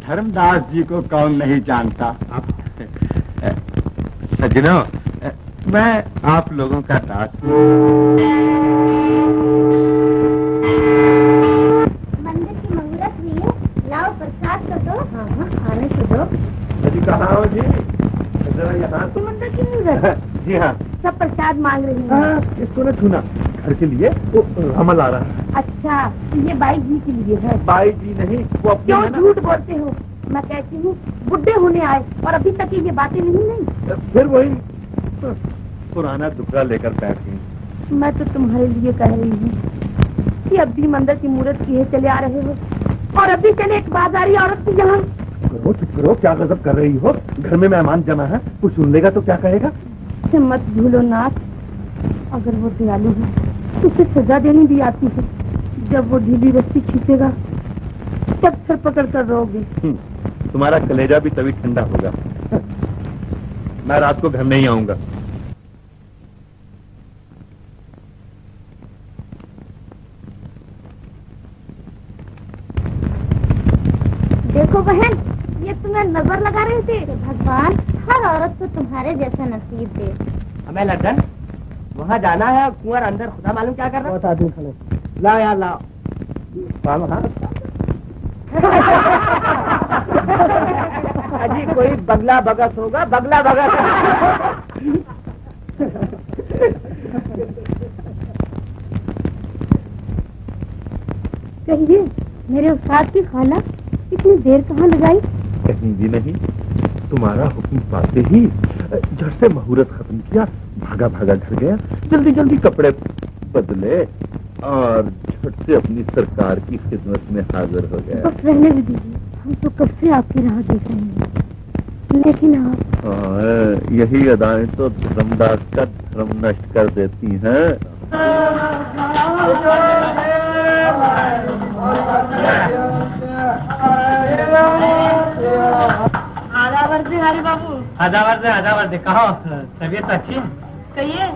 धर्मदास जी को कौन नहीं जानता। सज्जनों, मैं आप लोगों का दास हूँ। मंदिर की मुहूर्त हुई है, लाओ प्रसाद तो दो। हाँ हाँ, आने तो दो। जी कहाँ हो जी? जरा यहाँ। मंदिर की मुहूर्त? जी हाँ। सब प्रसाद मांग रही हैं। हाँ, इसको न छूना, घर के लिए वो हमल आ रहा है। अच्छा, ये बाई जी के लिए है? बाई जी नहीं, वो अपने। क्यों झूठ बोलते हो? मैं कहती हूँ बुढ़े होने आए और अभी तक ये बातें नहीं। फिर वही पुराना दुखड़ा लेकर बैठ गई। मैं तो तुम्हारे लिए कह रही हूँ कि अब भी मंदिर की मूर्त किए चले आ रहे हो और अभी चले एक बाजारी औरत की यहाँ। करो चुप करो, क्या गजब कर रही हो? घर में मेहमान जमा है, कुछ सुन लेगा तो क्या कहेगा? मत भूलो नाथ, अगर वो दयालु है तो उसे सजा देनी भी आती है। जब वो ढीली रस्सी खींचेगा तब सर पकड़ कर रोगे। तुम्हारा कलेजा भी तभी ठंडा होगा। मैं रात को घर नहीं आऊंगा। देखो बहन, ये तुम्हें नजर लगा रहे थे। भगवान हर औरत को तुम्हारे जैसा नसीब दे। हमें लंदन वहाँ जाना है। कुंवर अंदर खुदा मालूम क्या कर रहा है। बहुत आदमी खड़े। लाओ यार लाओ। अजी कोई बगला भगत होगा, बगला भगत। कहिए मेरे उस्ताद की खाला इतनी देर कहाँ लगाई? कहीं भी नहीं, तुम्हारा हुक्म पाते ही झट से मुहूर्त खत्म किया, भागा भागा घर गया, जल्दी जल्दी कपड़े बदले और झट से अपनी सरकार की खिदमत में हाजिर हो गया। बस रहने भी दीजिए, हम तो कब से आपकी राह देख रहे हैं। लेकिन आप यही अदाएं तो धर्मदास का धर्म नष्ट कर देती हैं। हरी बाबू। आधा वर्ष कहो, तबीयत अच्छी है? कहिए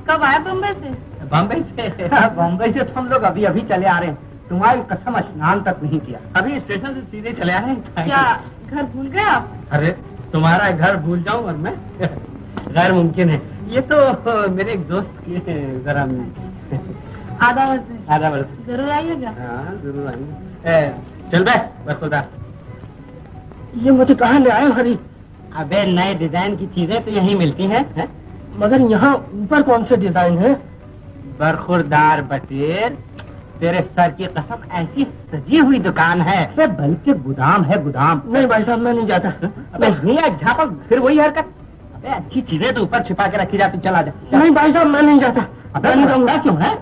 कब आए बम्बई से? बम्बई से? बम्बई से तो हम लोग अभी अभी चले आ रहे हैं। तुम्हारी कसम स्नान तक नहीं किया, अभी स्टेशन से सीधे चले आ रहे हैं। क्या घर भूल गए आप? अरे तुम्हारा घर भूल जाऊं और मैं? गैर मुमकिन है। ये तो मेरे एक दोस्त की जरा आधा वर्ष जरूर आइएगा। हाँ जरूर आएंगे। चल बे बरखुदा, ये मुझे कहाँ ले आए हरी? अबे नए डिजाइन की चीजें तो यहीं मिलती हैं है? मगर यहाँ ऊपर कौन से डिजाइन है? बरखुरदार बटेर, तेरे सर की कसम ऐसी सजी हुई दुकान है, बल्कि गोदाम है गोदाम। नहीं भाई साहब मैं नहीं जाता। अबे नहीं झापा, फिर वही हरकत। अबे अच्छी चीजें तो ऊपर छिपा के रखी जाती, चला जा। नहीं भाई साहब मैं नहीं जाता। अबे नहीं जाऊंगा। क्यों है?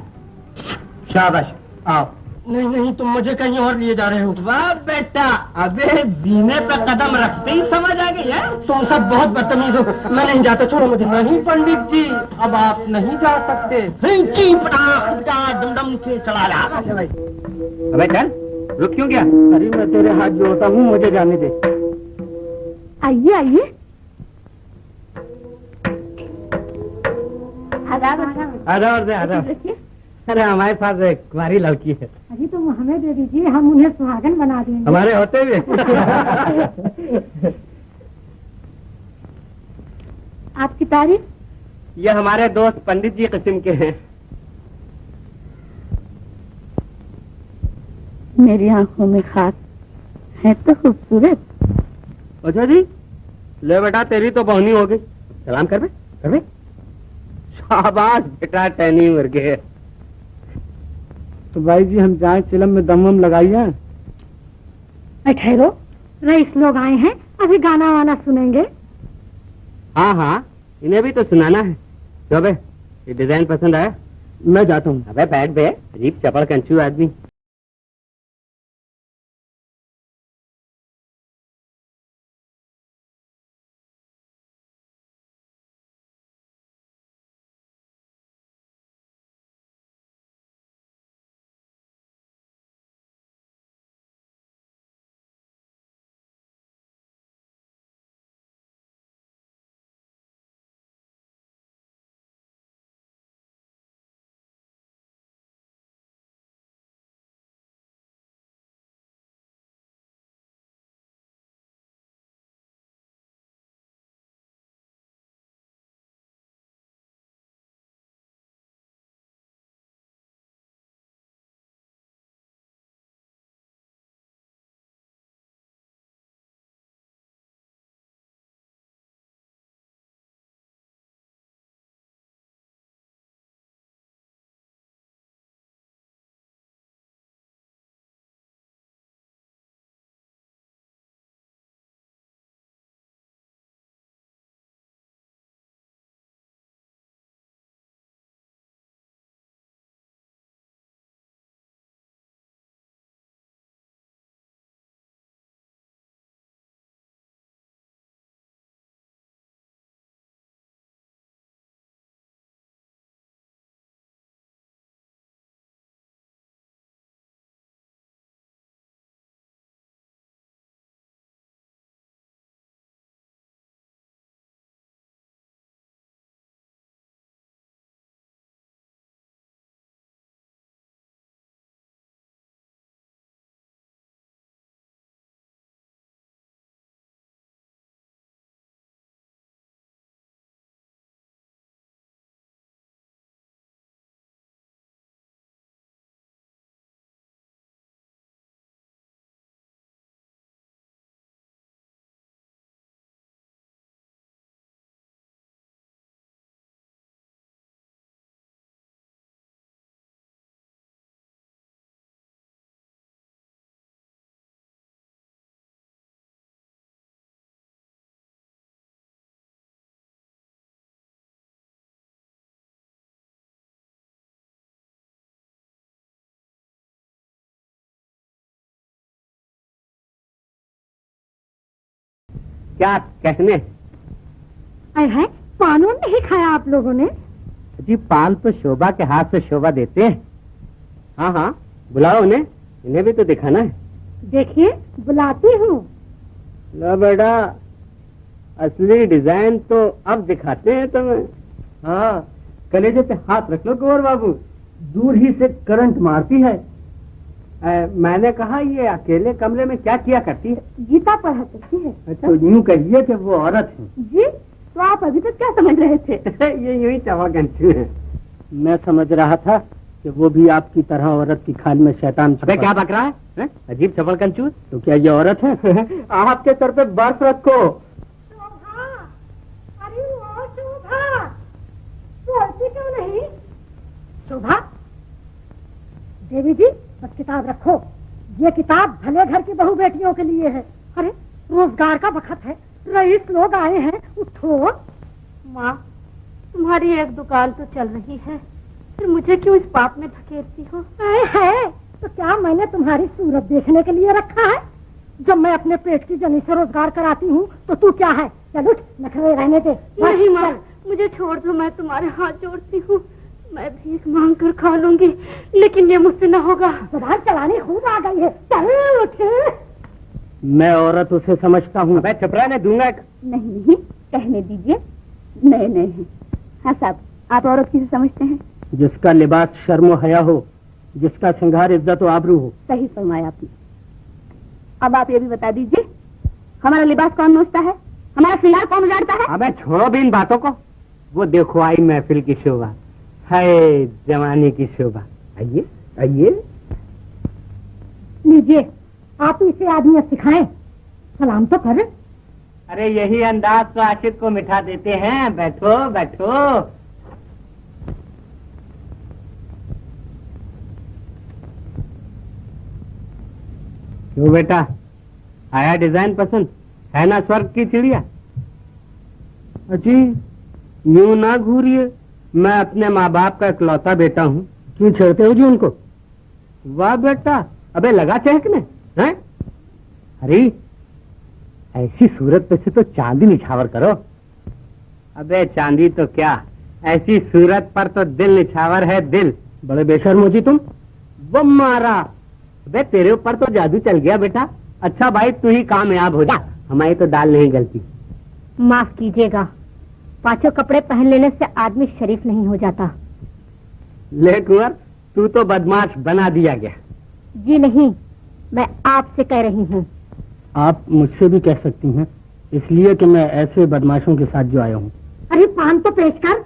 शाबाश आओ नहीं नहीं, तुम मुझे कहीं और लिए जा रहे हो। वाह बेटा, अबे जीने पे कदम रखते ही समझ आ गई है। तुम सब बहुत बदतमीज हो। मैं नहीं जाता, छोड़ो मुझे। नहीं पंडित जी, अब आप नहीं जा सकते। डमडम से चला जा। अबे चल, रुक क्यों गया? अरे मैं तेरे हाथ जोड़ता हूँ, मुझे जाने दे। आइए आइए। आदाब आदाब। अरे हमारे पास एक कुंवारी लड़की है। अभी तो हमें दे दीजिए, हम उन्हें सुहागन बना देंगे। हमारे होते हुए। आपकी तारीफ? ये हमारे दोस्त पंडित जी किस्म के हैं। मेरी आंखों में खास है तो खूबसूरत। अच्छा जी, ले बेटा, तेरी तो बहुनी हो गई। सलाम कर बे। शाबाश बेटा, टहनी मर गए। तो भाई जी हम जाए चिलम में दम लगाइए। ठहरो, रईस लोग आए हैं, अभी गाना वाना सुनेंगे। हाँ हाँ, इन्हें भी तो सुनाना है। तो बे, ये डिजाइन पसंद आया? मैं जाता हूँ। अबे बैठ बे, अजीब चपड़ कंचू आदमी। क्या कहने? है पान नहीं खाया आप लोगों ने? जी पान तो शोभा के हाथ से शोभा देते हैं। हाँ हाँ, बुलाओ उन्हें, इन्हें भी तो दिखाना है। देखिए बुलाती हूँ। लो बेटा, असली डिजाइन तो अब दिखाते हैं तुम्हें। हाँ, कलेजे पे हाथ रख लो गौर बाबू, दूर ही से करंट मारती है। मैंने कहा ये अकेले कमरे में क्या किया करती है? गीता पढ़ा करती है। अच्छा, तो यूं कहिए कि वो औरत है। जी, तो आप अभी तक क्या समझ रहे थे? ये यूं ही चवा कंचू है। मैं समझ रहा था कि वो भी आपकी तरह औरत की खाल में शैतान अबे क्या बक रहा है? अजीब चपड़ कंचू। तो क्या ये औरत है? आपके सर पे बर्फ रखो। शोभा, अरे वो शोभा, बोलती क्यों नहीं? शोभा, देवी जी बस किताब रखो, ये किताब भले घर की बहू बेटियों के लिए है। अरे रोजगार का वक्त है, रईस लोग आए हैं, उठो। माँ, तुम्हारी एक दुकान तो चल रही है, फिर मुझे क्यों इस पाप में धकेलती हो? है तो क्या मैंने तुम्हारी सूरत देखने के लिए रखा है? जब मैं अपने पेट की जनी से रोजगार कराती हूँ तो तू क्या है? चल उठ, नखरे रहने दे। नहीं माँ, मुझे छोड़ दो, मैं तुम्हारे हाथ जोड़ती हूँ। मैं भीख मांग कर खा लूंगी, लेकिन ये मुझसे न होगा। जुबान चलानी खूब आ गई है। चल उठ। मैं औरत उसे समझता हूँ। मैं चपराने दूंगा। नहीं नहीं, कहने दीजिए, नए नए हैं। हाँ साहब, आप औरत किसे समझते हैं? जिसका लिबास शर्म हया हो, जिसका श्रृंगार इज्जत आबरू हो। सही फरमाया आपने। अब आप ये भी बता दीजिए, हमारा लिबास कौन नोचता है, हमारा श्रृंगार कौन उजाड़ता है? अबे छोड़ो भी इन बातों को। वो देखो आई महफिल की शोभा, है जवानी की शोभा। आइए आइए। लीजिए, आप इसे आदमी सिखाएं, सलाम तो कर। अरे यही अंदाज तो आशिक को मिठा देते हैं। बैठो बैठो। क्यों बेटा, आया डिजाइन पसंद? है ना स्वर्ग की चिड़िया? अजी यूं ना घूरिए, मैं अपने माँ बाप का इकलौता बेटा हूँ। क्यों छेड़ते हो जी उनको? वाह बेटा, अबे लगा चहकने हैं? अरे ऐसी सूरत पे से तो चांदी निछावर करो। अबे चांदी तो क्या, ऐसी सूरत पर तो दिल निछावर है, दिल। बड़े बेशर्म हो जी तुम। वो मारा, अबे तेरे ऊपर तो जादू चल गया बेटा। अच्छा भाई तू ही कामयाब हो जा, हमारी तो दाल नहीं गलती। माफ कीजिएगा, पांचों कपड़े पहन लेने से आदमी शरीफ नहीं हो जाता। ले कुंवर, तू तो बदमाश बना दिया गया। जी नहीं, मैं आपसे कह रही हूँ। आप मुझसे भी कह सकती हैं, इसलिए कि मैं ऐसे बदमाशों के साथ जो आया हूँ। अरे पान तो पेश कर।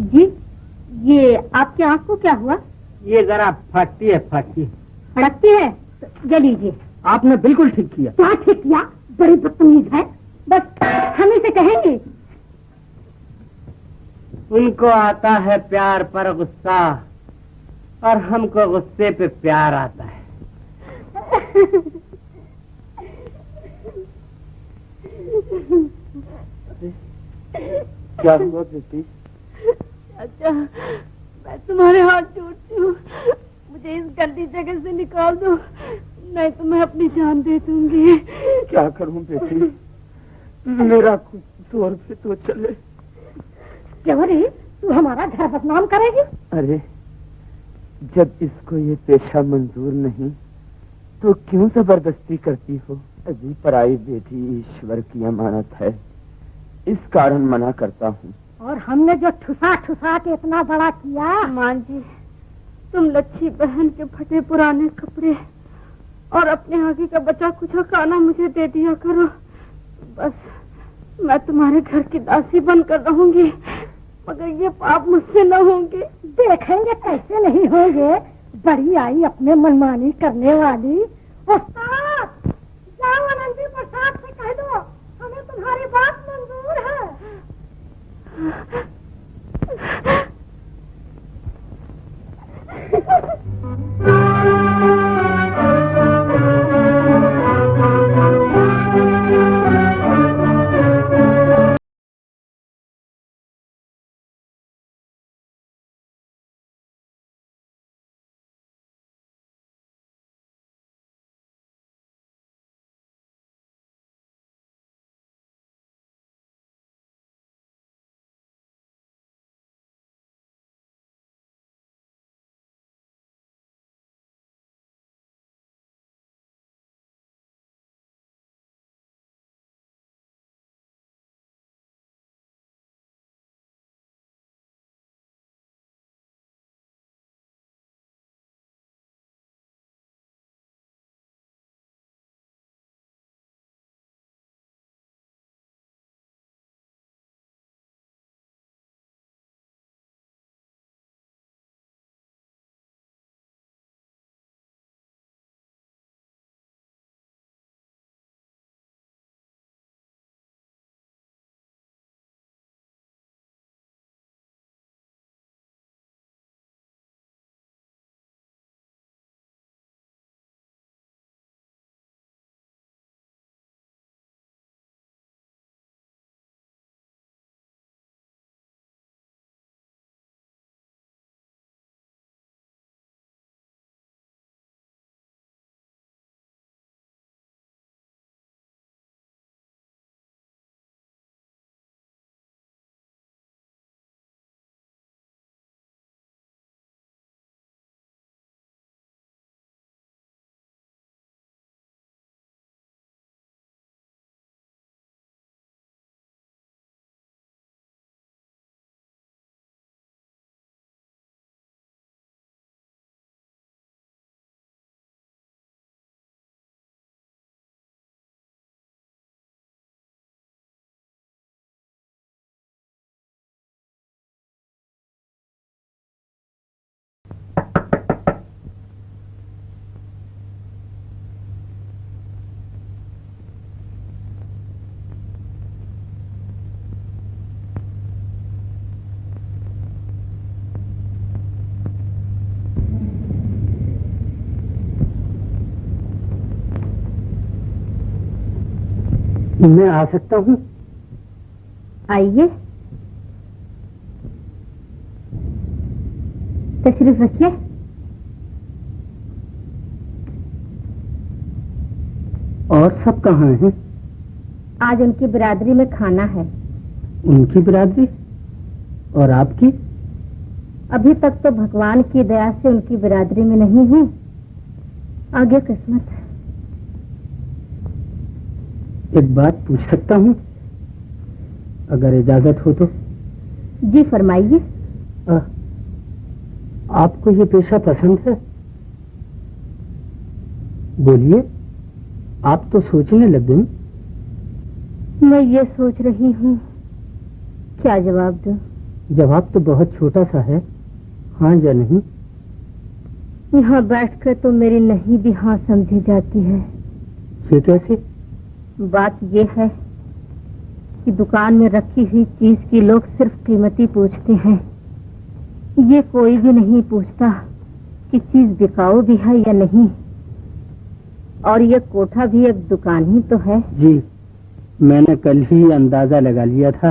जी, ये आपकी आंख को क्या हुआ? ये जरा फटती है, फटती है। फड़कती है तो ये लीजिए। आपने बिल्कुल ठीक किया। क्या ठीक किया? बड़ी बदतमीज है। बस हम इसे कहेंगे। उनको आता है प्यार पर गुस्सा, और हमको गुस्से पे प्यार आता है। क्या हुआ बेटी? अच्छा, मैं तुम्हारे हाथ जोड़ती हूँ, मुझे इस गंदी जगह से निकाल दो, नहीं तो मैं अपनी जान दे दूंगी। क्या करूं बेटी, मेरा कुछ जोर पे तो चले। क्यों रे, तू हमारा घर बदनाम करेगी? अरे जब इसको ये पेशा मंजूर नहीं तो क्यों जबरदस्ती करती हो? अजी पराई बेटी ईश्वर की अमानत है, इस कारण मना करता हूँ। और हमने जो ठुसा ठुसा के इतना बड़ा किया। मां जी, तुम लच्छी बहन के फटे पुराने कपड़े और अपने आगे का बचा कुछ खाना मुझे दे दिया करो, बस मैं तुम्हारे घर की दासी बनकर रहूंगी, मगर ये पाप मुझसे न होंगे। देखेंगे कैसे नहीं होंगे। बड़ी आई अपने मनमानी करने वाली। उस्ताद, जाओ आनंदी प्रसाद से कह दो हमें तुम्हारी बात मंजूर है। मैं आ सकता हूँ? आइए, तशरीफ रखिए। और सब कहाँ हैं? आज उनकी बिरादरी में खाना है। उनकी बिरादरी? और आपकी? अभी तक तो भगवान की दया से उनकी बिरादरी में नहीं हूँ, आगे किस्मत है। एक बात पूछ सकता हूँ, अगर इजाजत हो तो? जी फरमाइए। आपको ये पेशा पसंद है? बोलिए, आप तो सोचने लग गई। मैं ये सोच रही हूँ, क्या जवाब दूं? जवाब तो बहुत छोटा सा है, हाँ या नहीं। यहाँ बैठकर तो मेरी नहीं भी हाँ समझी जाती है। ये कैसे? बात ये है कि दुकान में रखी हुई चीज की लोग सिर्फ कीमती पूछते हैं, ये कोई भी नहीं पूछता कि चीज बिकाऊ भी है या नहीं। और ये कोठा भी एक दुकान ही तो है। जी, मैंने कल ही अंदाजा लगा लिया था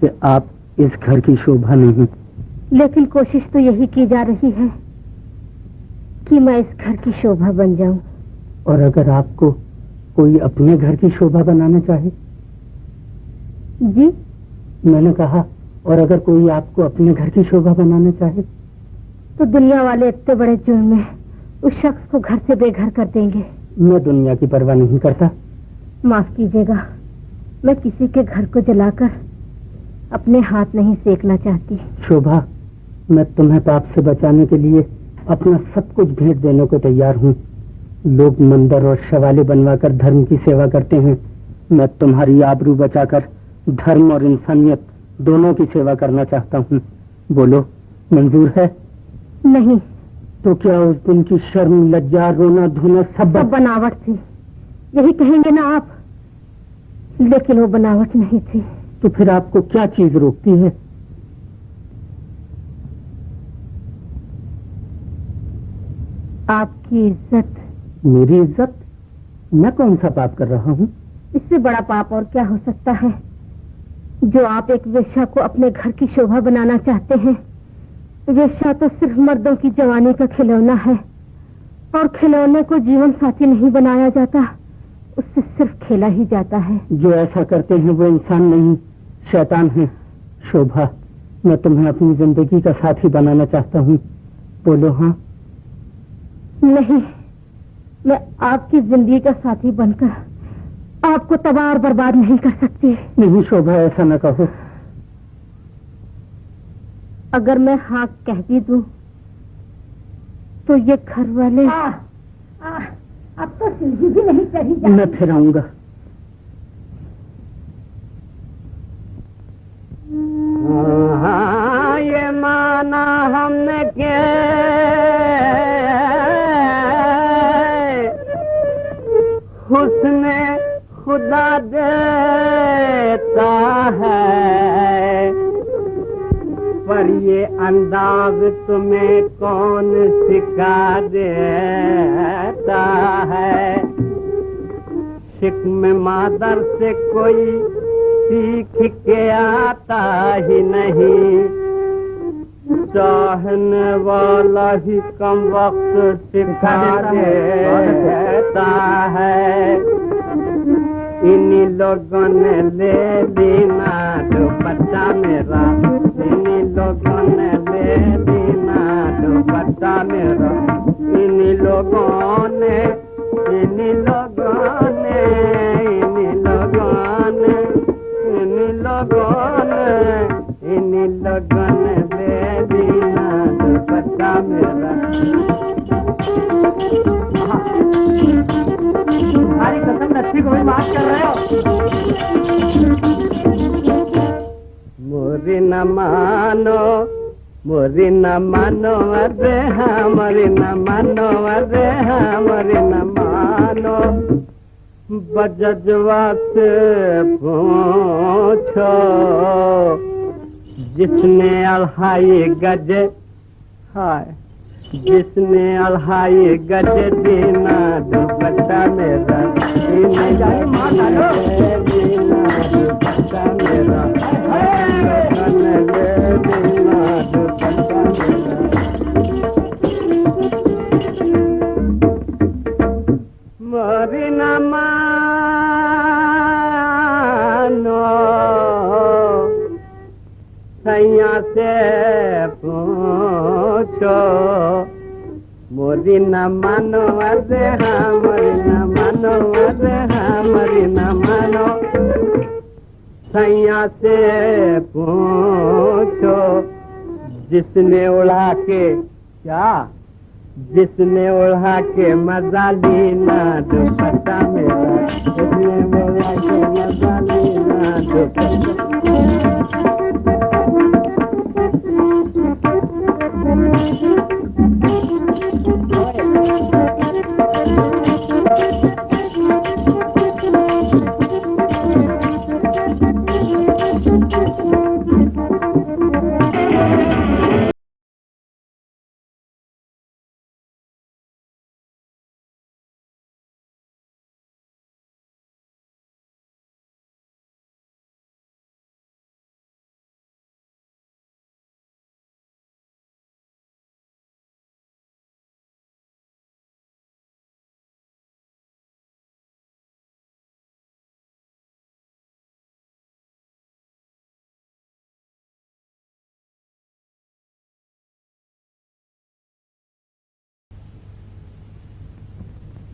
कि आप इस घर की शोभा नहीं। लेकिन कोशिश तो यही की जा रही है कि मैं इस घर की शोभा बन जाऊं। और अगर आपको कोई अपने घर की शोभा बनाना चाहे? जी, मैंने कहा, और अगर कोई आपको अपने घर की शोभा बनाना चाहे? तो दुनिया वाले इतने बड़े जुर्म में उस शख्स को घर से बेघर कर देंगे। मैं दुनिया की परवाह नहीं करता। माफ कीजिएगा, मैं किसी के घर को जलाकर अपने हाथ नहीं सेकना चाहती। शोभा, मैं तुम्हें पाप से बचाने के लिए अपना सब कुछ भेंट देने को तैयार हूँ। लोग मंदिर और शवाले बनवाकर धर्म की सेवा करते हैं, मैं तुम्हारी आबरू बचाकर धर्म और इंसानियत दोनों की सेवा करना चाहता हूँ। बोलो, मंजूर है? नहीं। तो क्या उस दिन की शर्म, लज्जा, रोना धोना सब बनावट थी, यही कहेंगे ना आप? लेकिन वो बनावट नहीं थी। तो फिर आपको क्या चीज रोकती है? आपकी इज्जत। मेरी इज्जत? मैं कौन सा पाप कर रहा हूँ? इससे बड़ा पाप और क्या हो सकता है, जो आप एक वेश्या को अपने घर की शोभा बनाना चाहते हैं। वेश्या तो सिर्फ मर्दों की जवानी का खिलौना है, और खिलौने को जीवन साथी नहीं बनाया जाता, उससे सिर्फ खेला ही जाता है। जो ऐसा करते हैं वो इंसान नहीं, शैतान है। शोभा, मैं तुम्हें अपनी जिंदगी का साथी बनाना चाहता हूँ। बोलो हाँ। नहीं, मैं आपकी जिंदगी का साथी बनकर आपको तबाह और बर्बाद नहीं कर सकती। नहीं शोभा, ऐसा न कहो। अगर मैं हाँ कह भी दूं तो ये घर वाले अब तो सीढ़ी भी नहीं चढ़ी जाती। मैं फिर आऊंगा। ये माना हमने के हुस्ने खुदा देता है, पर ये अंदाज तुम्हें कौन सिखा देता है। शिक्म मादर से कोई सीख के आता ही नहीं, चाहने वाला ही कम वक्त सिखा देता है। इन्हीं लोगों ने ले लेना दुपट्टा मेरा, इन्हीं लोगों ने ले लेना दुपट्टा मेरा, इन्हीं लोगों ने, इन्हीं लोगों ने, इन्हीं लोगों ने, इन्हीं लोगों ने, इन्हीं लोगों ने ले लेना दुपट्टा मेरा। तुम्हारी कसम नच्छी को भी माफ कर रहे हो। मोरी न मानो, मोरी न मानो अरे हमारी न मानो, अरे हमारी न मानो। बजजवा से पूछो जिसने अल्हाई गजे, हाय जिसने अल्हाई गज दीना दुपट्टा मेरा दीना दुपट्टा मेरा दीना दुपट्टा मेरा। मोरी न मानो सैया से पूछो, मोरी न मानो अरे हाँ, मोरी न मानो अरे हाँ, मोरी न मानो सैया से पूछो, जिसने उड़ा के क्या, जिसने उड़ा के मजा लीना दुपट्टा मेरा, जिसने उड़ा के मजा लीना दुपट्टा।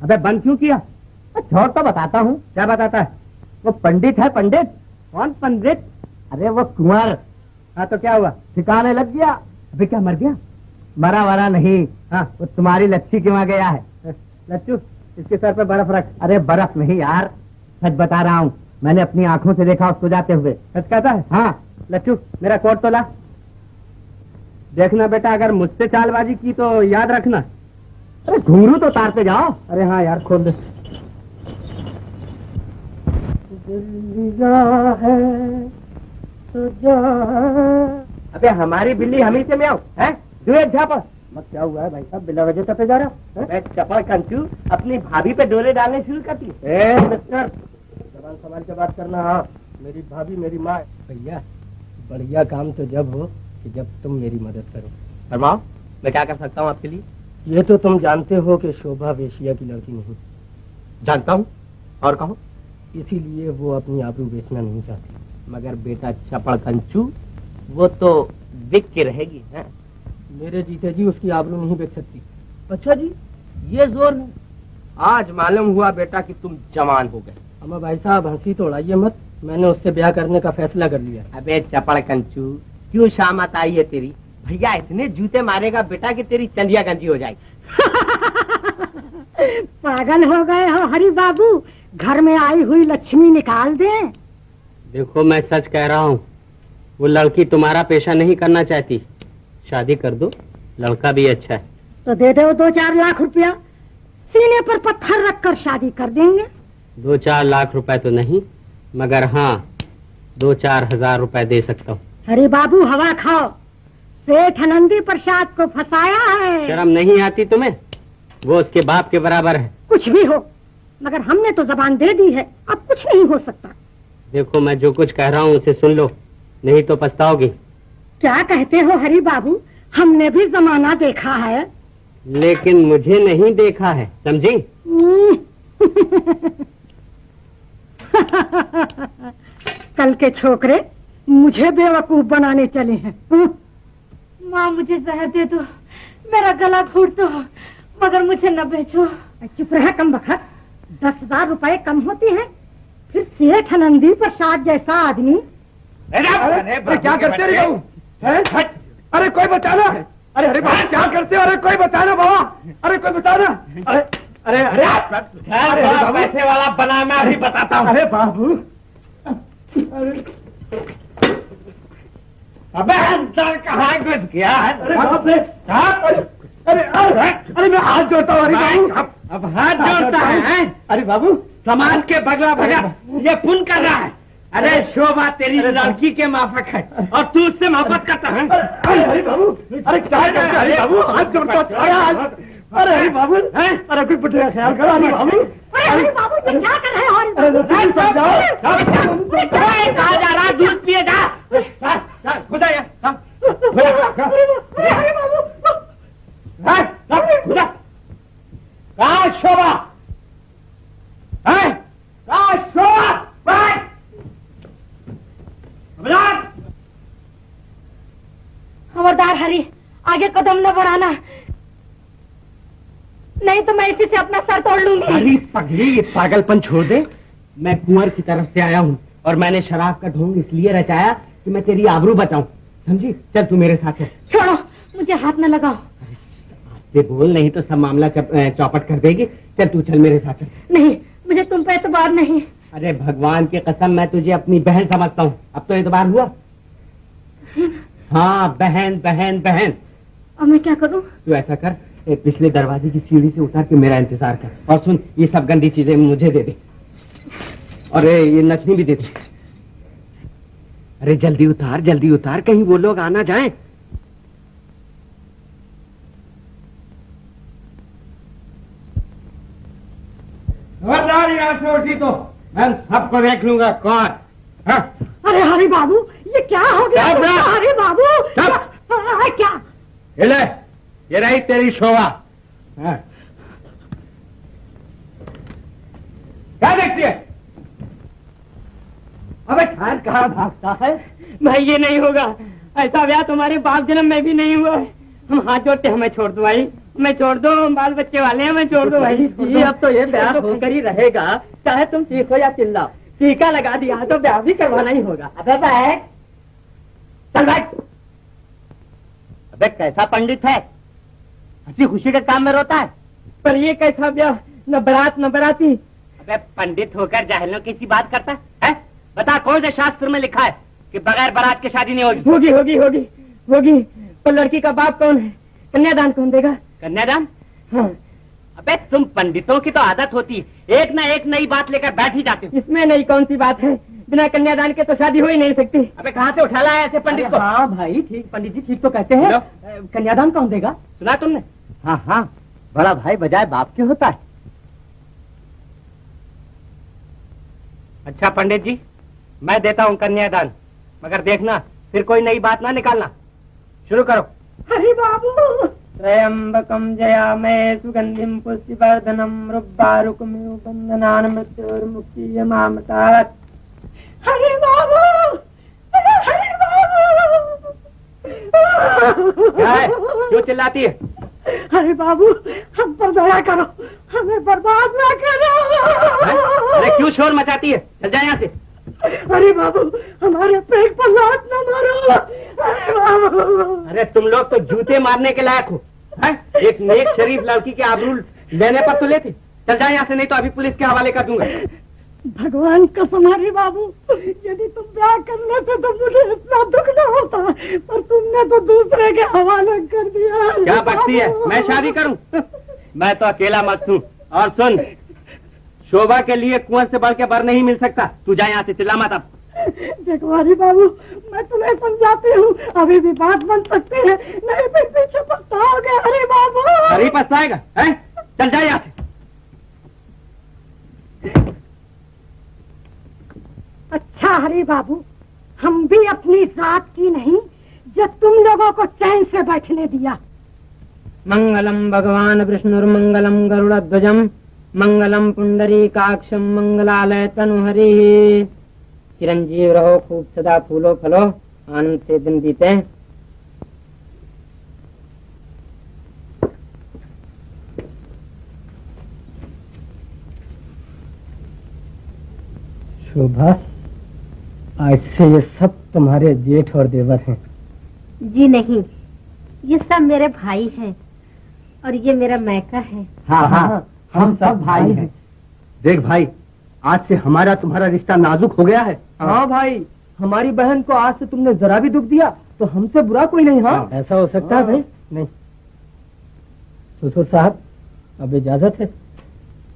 अबे बंद क्यों किया? छोड़ तो बताता हूँ। क्या बताता है? वो पंडित है। पंडित? कौन पंडित? अरे वो कुंवर। हाँ तो क्या हुआ? ठिकाने लग गया। अबे क्या मर गया? मरा वरा नहीं। हाँ वो तुम्हारी लच्छी के वहाँ गया है। लच्छू इसके सर पे बर्फ रख। अरे बर्फ नहीं यार, सच बता रहा हूँ, मैंने अपनी आंखों से देखा उसको जाते हुए। सच कहता है? हाँ। लच्छू मेरा कोट तो ला। देखना बेटा, अगर मुझसे चालबाजी की तो याद रखना। अरे घुंघरू तो उतारते जाओ। अरे हाँ यार खोल दे। अबे हमारी बिल्ली हम ही से म्याऊं है? दुए झापड़ मत। क्या हुआ है भाई साहब, बिना वजह तपे जा रहा है? चपड़ कंचू अपनी भाभी पे डोले डालने शुरू करती है। मिस्टर जबान संभाल के बात करना। हाँ मेरी भाभी मेरी माँ। भैया बढ़िया काम तो जब हो कि जब तुम मेरी मदद करो। फरमाओ, मैं क्या कर सकता हूँ आपके लिए? ये तो तुम जानते हो कि शोभा वेश्या की लड़की नहीं। जानता हूँ, और कहो। इसीलिए वो अपनी आबरू बेचना नहीं चाहती। मगर बेटा चपड़ कंचू, वो तो बिक के रहेगी। है? मेरे जीते जी उसकी आबरू नहीं बेच सकती। अच्छा जी, ये जोर है। आज मालूम हुआ बेटा कि तुम जवान हो गए। अम्मा भाई साहब हंसी तो उड़ाइए मत, मैंने उससे ब्याह करने का फैसला कर लिया। अबे चपड़ कंचू, क्यों शामत आई है तेरी? भैया इतने जूते मारेगा बेटा कि तेरी चंदिया गंजी हो जाएगी। पागल हो गए हो हरि बाबू, घर में आई हुई लक्ष्मी निकाल दे। देखो मैं सच कह रहा हूँ, वो लड़की तुम्हारा पेशा नहीं करना चाहती। शादी कर दो, लड़का भी अच्छा है। तो दे दो 2-4 लाख रुपया, सीने पर पत्थर रखकर शादी कर देंगे। 2-4 लाख रुपए तो नहीं, मगर हाँ 2-4 हजार रुपए दे सकता हूँ। अरे बाबू हवा खाओ, सेठ आनंदी प्रसाद को फंसाया है। शर्म नहीं आती तुम्हें? वो उसके बाप के बराबर है। कुछ भी हो, मगर हमने तो जबान दे दी है, अब कुछ नहीं हो सकता। देखो मैं जो कुछ कह रहा हूँ उसे सुन लो, नहीं तो पछताओगी। क्या कहते हो हरि बाबू, हमने भी जमाना देखा है। लेकिन मुझे नहीं देखा है, समझी? कल के छोकरे मुझे बेवकूफ बनाने चले हैं। माँ मुझे जहर दे दो, मेरा गला फूट दो, मगर मुझे न बेचो। चुप रहा कम बखत, 10,000 रुपए कम होते हैं? फिर सेठ आनंदी प्रसाद जैसा आदमी। अरे क्या करते रहे हो? अरे कोई बचाना। अरे क्या करते हो? अरे कोई बचाना बाबा, अरे कोई बचाना। अरे अरे अरे पैसे वाला बना, मैं अभी बताता हूँ। अरे बाबू, अबे अंदर कहाँ घुस गया? अरे बाप रे, अरे अरे मैं हाथ जोड़ता हूँ। अरे अब हाथ जोड़ता है? अरे बाबू, समाज के बगला भगा ये पुण्य कर रहा है। अरे शोभा तेरी लड़की के माफक है और तू उससे मोहब्बत करता है। अरे हरी बाबू, अरे क्या करते हैं हरी बाबू? हाथ जोड़ता अरे हरी बाबू, अरे कोई पुत्र का ख्याल करो हरी बाबू। अरे हरी बाबू ये क्या कर रहे हैं? कहा जा रहा दूध पिए जा। खुदा हरी बाबू कहा शोभा है? कहा शोभा? खबरदार हरी, आगे कदम न बढ़ाना, नहीं तो मैं इसी से अपना सर तोड़ लूंगी। अरे पगली, ये पागलपन छोड़ दे। मैं कुंवर की तरफ से आया हूँ और मैंने शराब का ढोंग इसलिए रचाया कि मैं तेरी आबरू बचाऊं, समझी? चल तू मेरे साथ है। छोड़ो, मुझे हाथ न लगाओ। ये बोल, नहीं तो सब मामला चौपट कर देगी। चल तू चल मेरे साथ चल। नहीं, मुझे तुम पे एतबार नहीं। अरे भगवान की कसम, मैं तुझे अपनी बहन समझता हूँ। अब तो एतबार हुआ। हाँ बहन बहन बहन। अब मैं क्या करूं? तू ऐसा कर, पिछले दरवाजे की सीढ़ी से उतर के मेरा इंतजार कर, और सुन, ये सब गंदी चीजें मुझे दे दे, और ये नचनी भी दे दे। अरे जल्दी उतार, कहीं वो लोग आना जाएं। खबरदार यहाँ से उठी तो मैं सबको देख लूंगा कौन। हाँ? अरे हरी बाबू, ये क्या हो गया? हरी बाबू क्या? ले, ये रही तेरी शोभा। हाँ। क्या देखती है? अबे ठहर, कहाँ भागता है? भाई ये नहीं होगा, ऐसा ब्याह तुम्हारे बाप जन्म में भी नहीं हुआ है। हम हाथ जोड़ते, हमें छोड़ दो भाई, हमें छोड़ दो, हम बाल बच्चे वाले हैं, हमें छोड़ दो भाई। अब तो ये ब्याह होकर ही रहेगा, चाहे तुम चीखो या चिल्लाओ। टीका लगा दिया तो ब्याह भी करवाना ही होगा। अबे बैठ, चल बैठ। अबे कैसा पंडित है, हंसी खुशी के काम में रोता है। पर ये कैसा ब्याह, न बारात न बाराती। अबे पंडित होकर जाहिलों की सी बात करता है? बता कौन से शास्त्र में लिखा है कि बगैर बारात के शादी नहीं होगी? होगी होगी होगी होगी। पर लड़की का बाप कौन है? कन्यादान कौन देगा? कन्यादान? हाँ। अबे तुम पंडितों की तो आदत होती है, एक ना एक नई बात लेकर बैठ ही जाते हो। इसमें नई कौन सी बात है? बिना कन्यादान के तो शादी हो ही नहीं सकती। अबे कहाँ से उठा लाया ऐसे पंडित को? हाँ भाई ठीक, पंडित जी ठीक तो कहते हैं। कन्यादान कौन देगा? सुना तुमने? हाँ हाँ, बड़ा भाई बजाय बाप के होता है। अच्छा पंडित जी, मैं देता हूँ कन्यादान, मगर देखना फिर कोई नई बात ना निकालना। शुरू करो। हरी बाबू, त्र्यंबकम जयामहे सुगंधिम पुष्टिवर्धनम रुब्बारुकमिव बंधनान् मृत्योर्मुक्षीयमामृतात्। हरी बाबू, हरी बाबू। क्या है? क्यों चिल्लाती है? अरे बाबू, हम पर दया करो, हमें बर्बाद ना करो। अरे क्यों शोर मचाती है? चल जा यहाँ से। अरे बाबू, हमारे पेट पर लात न मारो। अरे बाबू। अरे तुम लोग तो जूते मारने के लायक हो। है? एक नेक शरीफ लड़की के आबरू लेने पर तो लेते। चल जा यहाँ से, नहीं तो अभी पुलिस के हवाले कर दूंगा। भगवान कसम हरी बाबू, यदि तुम ब्याह कर लेते तो मुझे इतना दुख न होता, पर तुमने तो दूसरे के हवाले कर दिया। क्या बकती है? मैं शादी करूं? मैं तो अकेला मस्त हूँ। और सुन, शोभा के लिए कुंवर से बढ़ के बर नहीं मिल सकता। तू जा यहाँ से, चिल्ला मत अब। देखो हरी बाबू, मैं तुम्हें समझाती हूँ, अभी भी बात बन सकती है, नहीं तो पीछे पछताओगे हरी बाबू। अरे पछताएगा है? चल जा यहाँ से। अच्छा हरी बाबू, हम भी अपनी जात की नहीं, जब तुम लोगों को चैन से बैठने दिया। मंगलम भगवान विष्णुर्मंगलम गरुड़ध्वजम मंगलम पुंडरीकाक्षम मंगलालय तनुहरि। चिरंजीव रहो, खूब सदा फूलो फलो, आनंद से दिन बीते। शोभा, आज से ये सब तुम्हारे जेठ और देवर हैं। जी नहीं, ये सब मेरे भाई हैं और ये मेरा मैका है। हाँ हाँ, हम सब भाई हैं। देख भाई, आज से हमारा तुम्हारा रिश्ता नाजुक हो गया है। हाँ भाई, हमारी बहन को आज से तुमने जरा भी दुख दिया तो हमसे बुरा कोई नहीं। हाँ, ऐसा हो सकता है भाई? नहीं। ससुर साहब, अब इजाजत है।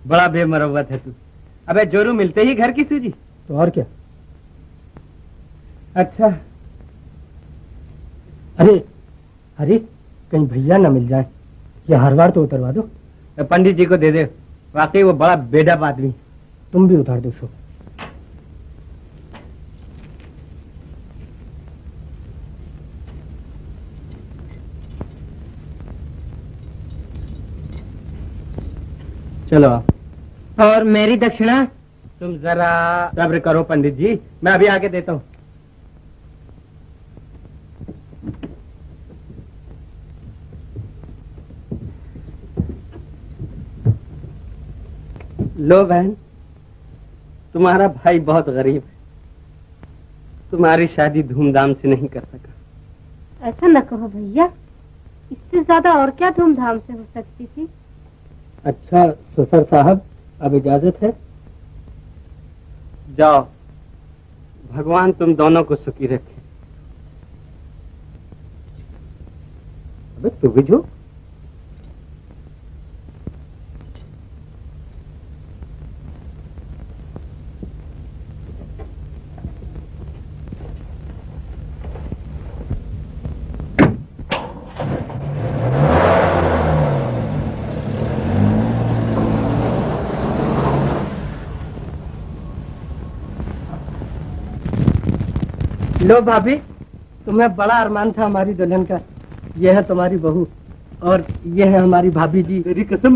बड़ा बेमरवत है तू। अबे जोरू मिलते ही घर की सूजी। तो और क्या, अच्छा। अरे अरे, कहीं भैया ना मिल जाए, ये हर बार तो उतरवा दो। पंडित जी को दे दे, वाकई वो बड़ा बेढप आदमी। तुम भी उतार दो सो। चलो। और मेरी दक्षिणा? तुम जरा सब्र करो पंडित जी, मैं अभी आके देता हूँ। लो बहन, तुम्हारा भाई बहुत गरीब है, तुम्हारी शादी धूमधाम से नहीं कर सका। ऐसा न कहो भैया, इससे ज्यादा और क्या धूमधाम से हो सकती थी। अच्छा ससुर साहब, अब इजाजत है? जाओ, भगवान तुम दोनों को सुखी रखे। अबे तू भी झूठ। लो भाभी, तुम्हें बड़ा अरमान था हमारी दुल्हन का। ये है तुम्हारी बहू और ये है हमारी भाभी जी। तेरी कसम,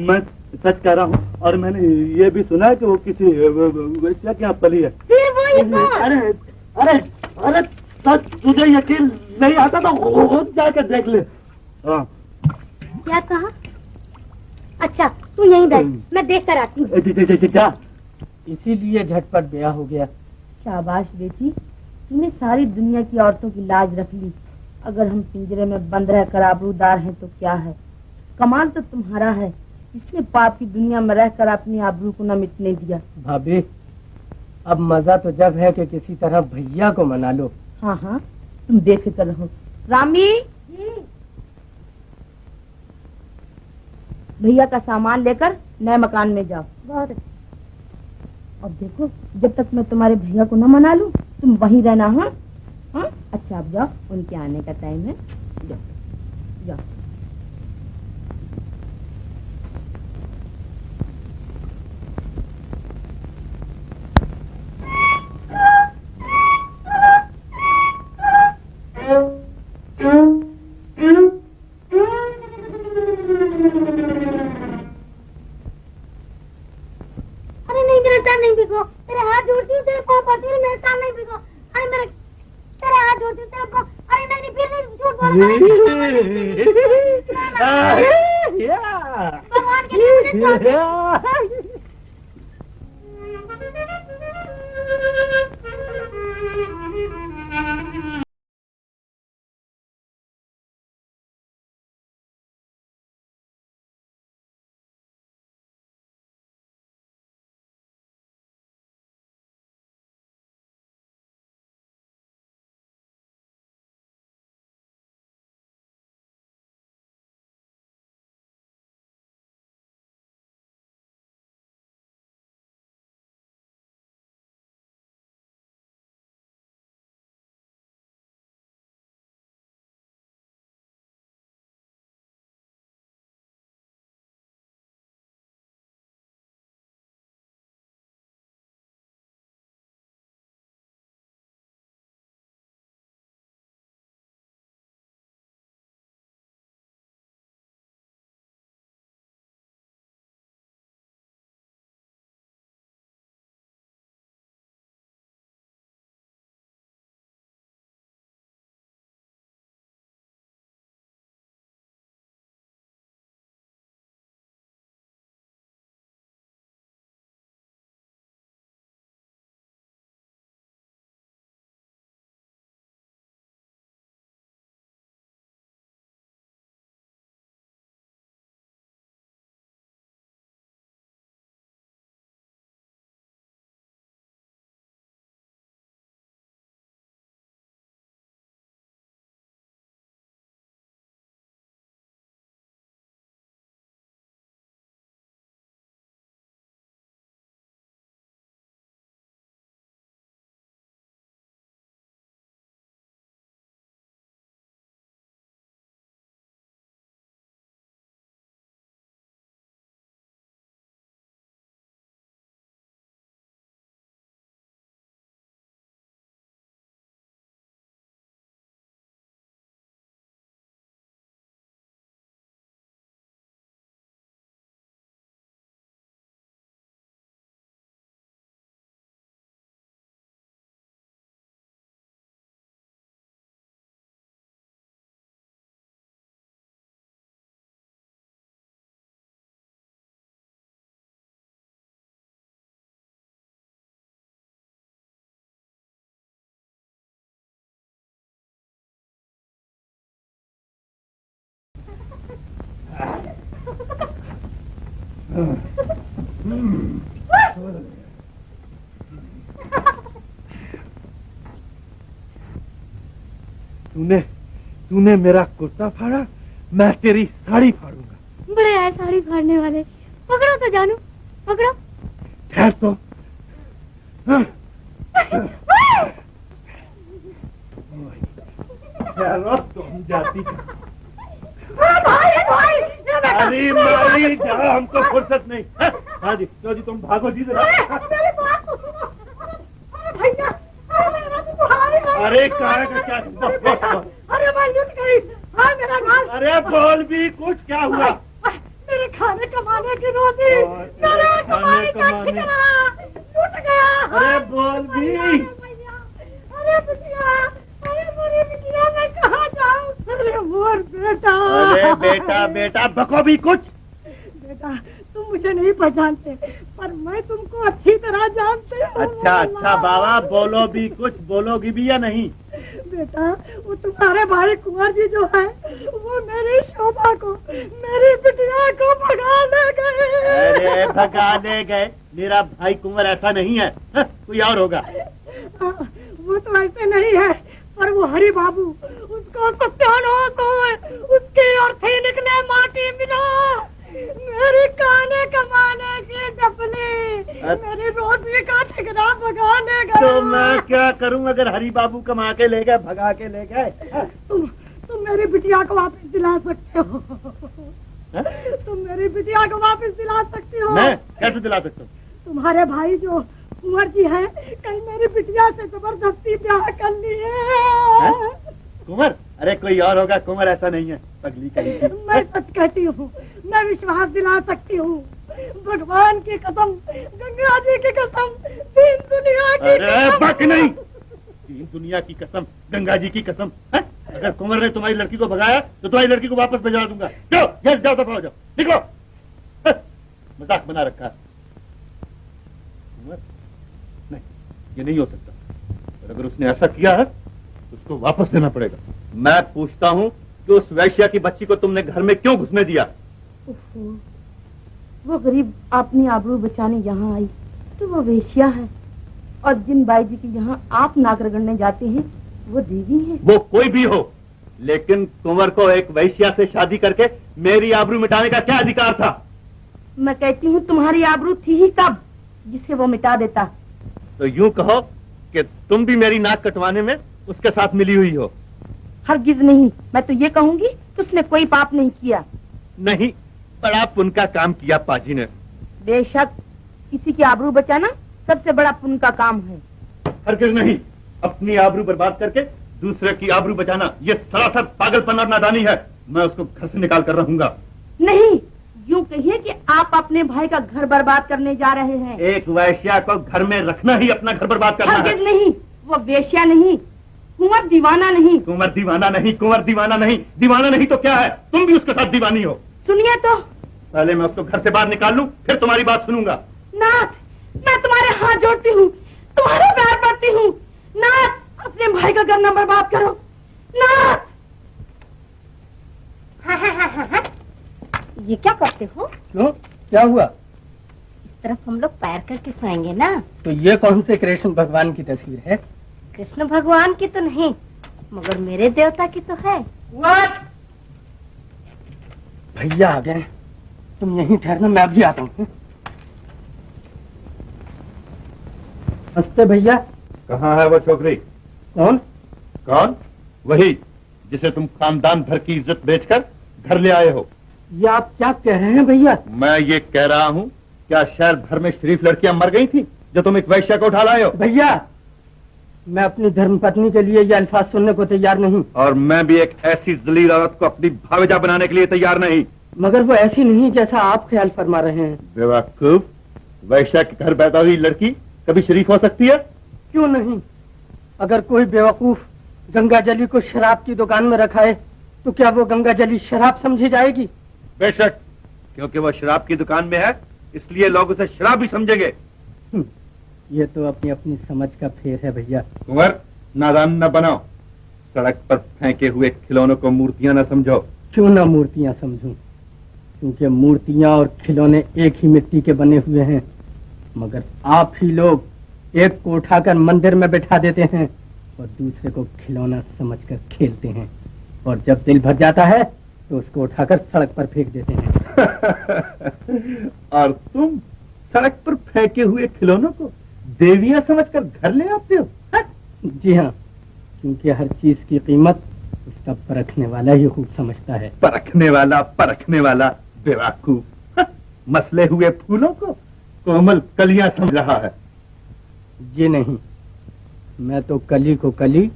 मैं सच कह रहा हूँ, और मैंने ये भी सुना है कि वो किसी वैश्या के यहाँ पली है। फिर वो ये कौन? अरे अरे अरे, सच तुझे यकीन नहीं आता तो खुद जाकर देख ले। हाँ। क्या कहा? अच्छा तू यहीं बैठ, मैं देख कर आती हूँ। क्या? इसीलिए झटपट ब्याह हो गया। शाबाश बेटी, तूने सारी दुनिया की औरतों की लाज रख ली। अगर हम पिंजरे में बंद रहकर आबरूदार हैं तो क्या है, कमाल तो तुम्हारा है, इसने पाप की दुनिया में रहकर अपनी आबरू को न मिटने दिया। भाभी, अब मजा तो जब है कि किसी तरह भैया को मना लो। हाँ हाँ, तुम बेफिक्र रहो। रामी, भैया का सामान लेकर नए मकान में जाओ। बहुत अच्छा। अब देखो, जब तक मैं तुम्हारे भैया को न मना लूं, तुम वहीं रहना। हाँ हाँ, अच्छा अब जाओ, उनके आने का टाइम है। जाओ जाओ। अरे नहीं, मेरा सर नहीं भिगो, तेरे हाथ जोड़ती हूँ, तेरे पाँव पड़ती हूँ, मेरा सर नहीं भिगो। अरे मेरे तेरे हाथ जोड़ती हूँ, तेरे पाँव। अरे नहीं, फिर नहीं, झूठ बोल। भगवान के लिए मुझे छोड़ दो। तूने मेरा कुर्ता फाड़ा, मैं तेरी साड़ी फाड़ूंगा। बड़े आए साड़ी फाड़ने वाले, पकड़ो तो जानू, पकड़ो। ठहर तो। तुम जाती अरे मारी जा, हमको फुर्सत नहीं। हाँ जी, तो जी तुम भागो जी जरा। अरे कहाँ का क्या? अरे मैं लुट गई। हाँ मेरा घास। अरे बोल भी कुछ, क्या हुआ? मेरे खाने कमाने की रोटी, मेरे कमाने का ठिकाना लूट गया। अरे बोल भी। अरे बिटिया, अरे मेरी बिटिया, मैं कहाँ जाऊँ? अरे मोर बेटा। अरे बेटा बेटा बको भी कुछ। बेटा तुम मुझे नहीं पहचानते, पर मैं तुमको अच्छी तरह जानती हूँ। अच्छा अच्छा बाबा, बोलो भी कुछ, बोलोगी भी या नहीं? बेटा वो तुम्हारे भाई कुंवर जी जो है, वो मेरी शोभा को, मेरी बिटिया को भगा ले गए। अरे भगा ले गए? मेरा भाई कुंवर ऐसा नहीं है, कोई और होगा। वो तो ऐसे नहीं है, पर वो हरि बाबू, उसको सत्यानाश हो, उसकी अर्थी निकले माटी मिला। मेरे खाने कमाने की डपली, मेरी रोटी का ठिकाना भगाने गए। तो मैं क्या करूं अगर हरि बाबू कमा के ले गए, भगा के ले गए? तुम मेरी बिटिया को वापस दिला सकते हो। तुम मेरी बिटिया को वापस दिला सकती हो। मैं कैसे दिला सकता हूँ? तुम्हारे भाई जो कुंवर जी है, कल मेरी बिटिया से जबरदस्ती ब्याह कर लिए। कुंवर? अरे कोई और होगा, कुंवर ऐसा नहीं है, पगली कहीं। मैं सच कहती हूँ, मैं विश्वास दिला सकती हूँ, भगवान की कसम, गंगा जी की कसम, तीन दुनिया की अरे बक नहीं, तीन दुनिया की कसम, गंगा जी की कसम। अगर कुंवर ने तुम्हारी लड़की को भगाया तो तुम्हारी लड़की को वापस भिजवा दूंगा। जाओ जाओ जाओ, दफा हो जाओ, निकलो। मजाक बना रखा है। नहीं, ये नहीं हो सकता। और अगर उसने ऐसा किया है तो उसको वापस देना पड़ेगा। मैं पूछता हूँ कि उस वैश्या की बच्ची को तुमने घर में क्यों घुसने दिया? वो गरीब अपनी आबरू बचाने यहाँ आई तो वो वेश्या है, और जिन बाई जी के यहाँ आप नाक रगड़ने जाते हैं वो देवी है। वो कोई भी हो, लेकिन कुंवर को एक वैश्या से शादी करके मेरी आबरू मिटाने का क्या अधिकार था? मैं कहती हूँ तुम्हारी आबरू थी ही तब जिसे वो मिटा देता। तो यूं कहो कि तुम भी मेरी नाक कटवाने में उसके साथ मिली हुई हो। हरगिज नहीं, मैं तो ये कहूंगी कि उसने कोई पाप नहीं किया। नहीं, बड़ा पुण्य का काम किया पाजी ने। बेशक, किसी की आबरू बचाना सबसे बड़ा पुण्य का काम है। हरगिज नहीं, अपनी आबरू बर्बाद करके दूसरे की आबरू बचाना ये सरासर पागलपन और नादानी है। मैं उसको घर से निकाल कर रहूंगा। नहीं, यूं कहिए कि आप अपने भाई का घर बर्बाद करने जा रहे हैं। एक वैश्या को घर में रखना ही अपना घर बर्बाद करना है। हरगिज नहीं, वो वेश्या नहीं, कुंवर दीवाना नहीं। कुंवर दीवाना नहीं, कुंवर दीवाना नहीं, दीवाना नहीं तो क्या है? तुम भी उसके साथ दीवानी हो। सुनिए तो। पहले मैं उसको घर से बाहर निकाल लूं, फिर तुम्हारी बात सुनूंगा। नाथ, मैं तुम्हारे हाथ जोड़ती हूँ, तुम्हारे पैर पड़ती हूँ। नाथ, अपने भाई का घर न बर्बाद करो। नाथ। ये क्या करते हो? क्यों, क्या हुआ? इस तरफ हम लोग पैर करके सोएंगे ना। तो ये कौन से कृष्ण भगवान की तस्वीर है? कृष्ण भगवान की तो नहीं, मगर मेरे देवता की तो है। भैया आ गए, तुम यहीं ठहरना, मैं अभी आता हूँ। नमस्ते भैया। कहाँ है वो छोकरी? कौन? कौन? वही जिसे तुम खानदान भर की इज्जत बेचकर घर ले आए हो। ये आप क्या कह रहे हैं भैया? मैं ये कह रहा हूँ, क्या शहर भर में शरीफ लड़कियां मर गई थी जो तुम एक वैश्या को उठा लाए हो? भैया, मैं अपनी धर्मपत्नी के लिए ये अल्फाज सुनने को तैयार नहीं। और मैं भी एक ऐसी जलील औरत को अपनी भावेजा बनाने के लिए तैयार नहीं। मगर वो ऐसी नहीं जैसा आप ख्याल फरमा रहे हैं। बेवकूफ, वैश्या के घर पैदा हुई लड़की कभी शरीफ हो सकती है? क्यों नहीं? अगर कोई बेवकूफ गंगा जली को शराब की दुकान में रखा है तो क्या वो गंगा जली शराब समझी जाएगी? बेशक, क्योंकि वो शराब की दुकान में है इसलिए लोग उसे शराब भी समझेंगे। ये तो अपनी अपनी समझ का फेर है भैया। कुंवर, नादान न बनाओ। सड़क पर फेंके हुए खिलौनों को मूर्तियां न समझो। क्यों ना मूर्तियां समझूं? क्योंकि मूर्तियां और खिलौने एक ही मिट्टी के बने हुए हैं, मगर आप ही लोग एक को उठाकर मंदिर में बैठा देते हैं और दूसरे को खिलौना समझकर खेलते हैं, और जब दिल भर जाता है तो उसको उठाकर सड़क पर फेंक देते हैं। और तुम सड़क पर फेंके हुए खिलौनों को देवियां समझकर घर ले आते हो? जी हाँ, क्योंकि हर चीज की कीमत उसका परखने वाला ही खूब समझता है। परखने वाला बेवकूफ, मसले हुए फूलों को कोमल कलियां समझ रहा है। जी नहीं, मैं तो कली को कली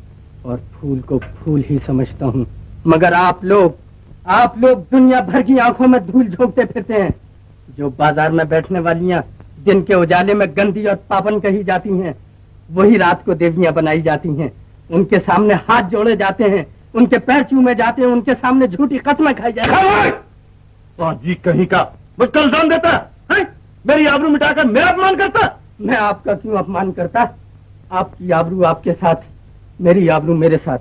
और फूल को फूल ही समझता हूँ, मगर आप लोग दुनिया भर की आंखों में धूल झोंकते फिरते हैं। जो बाजार में बैठने वालियां दिन के उजाले में गंदी और पावन कही जाती हैं, वही रात को देवियां बनाई जाती हैं। उनके सामने हाथ जोड़े जाते हैं, उनके पैर चूमे जाते हैं, उनके सामने झूठी कस्में खाई जाती हैं। जी कहीं का मुझ कल जान देता है? मेरी आबरू मिटाकर मेरा अपमान करता। मैं आपका क्यों अपमान करता? आपकी आबरू आपके साथ, मेरी आबरू मेरे साथ।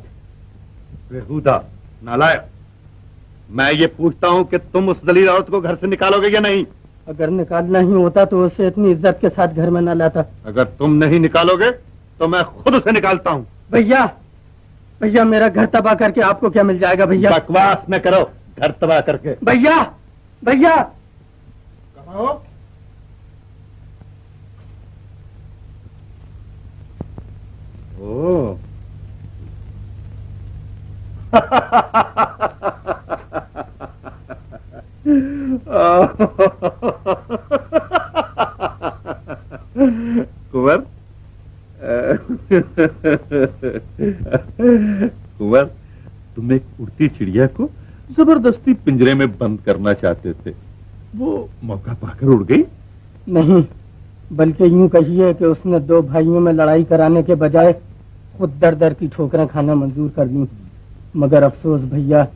बेहुदा नालायक, मैं ये पूछता हूँ कि तुम उस दलील औरत को घर से निकालोगे या नहीं? अगर निकालना ही होता तो उसे इतनी इज्जत के साथ घर में न लाता। अगर तुम नहीं निकालोगे तो मैं खुद उसे निकालता हूँ। भैया मेरा घर तबाह करके आपको क्या मिल जाएगा? भैया बकवास न करो, घर तबाह करके। भैया कहो। ओ कुंवर, तुम एक उड़ती चिड़िया को जबरदस्ती पिंजरे में बंद करना चाहते थे, वो मौका पाकर उड़ गई? नहीं, बल्कि यूं कहिए कि उसने दो भाइयों में लड़ाई कराने के बजाय खुद दर दर की ठोकरें खाना मंजूर कर दी। मगर अफसोस भैया,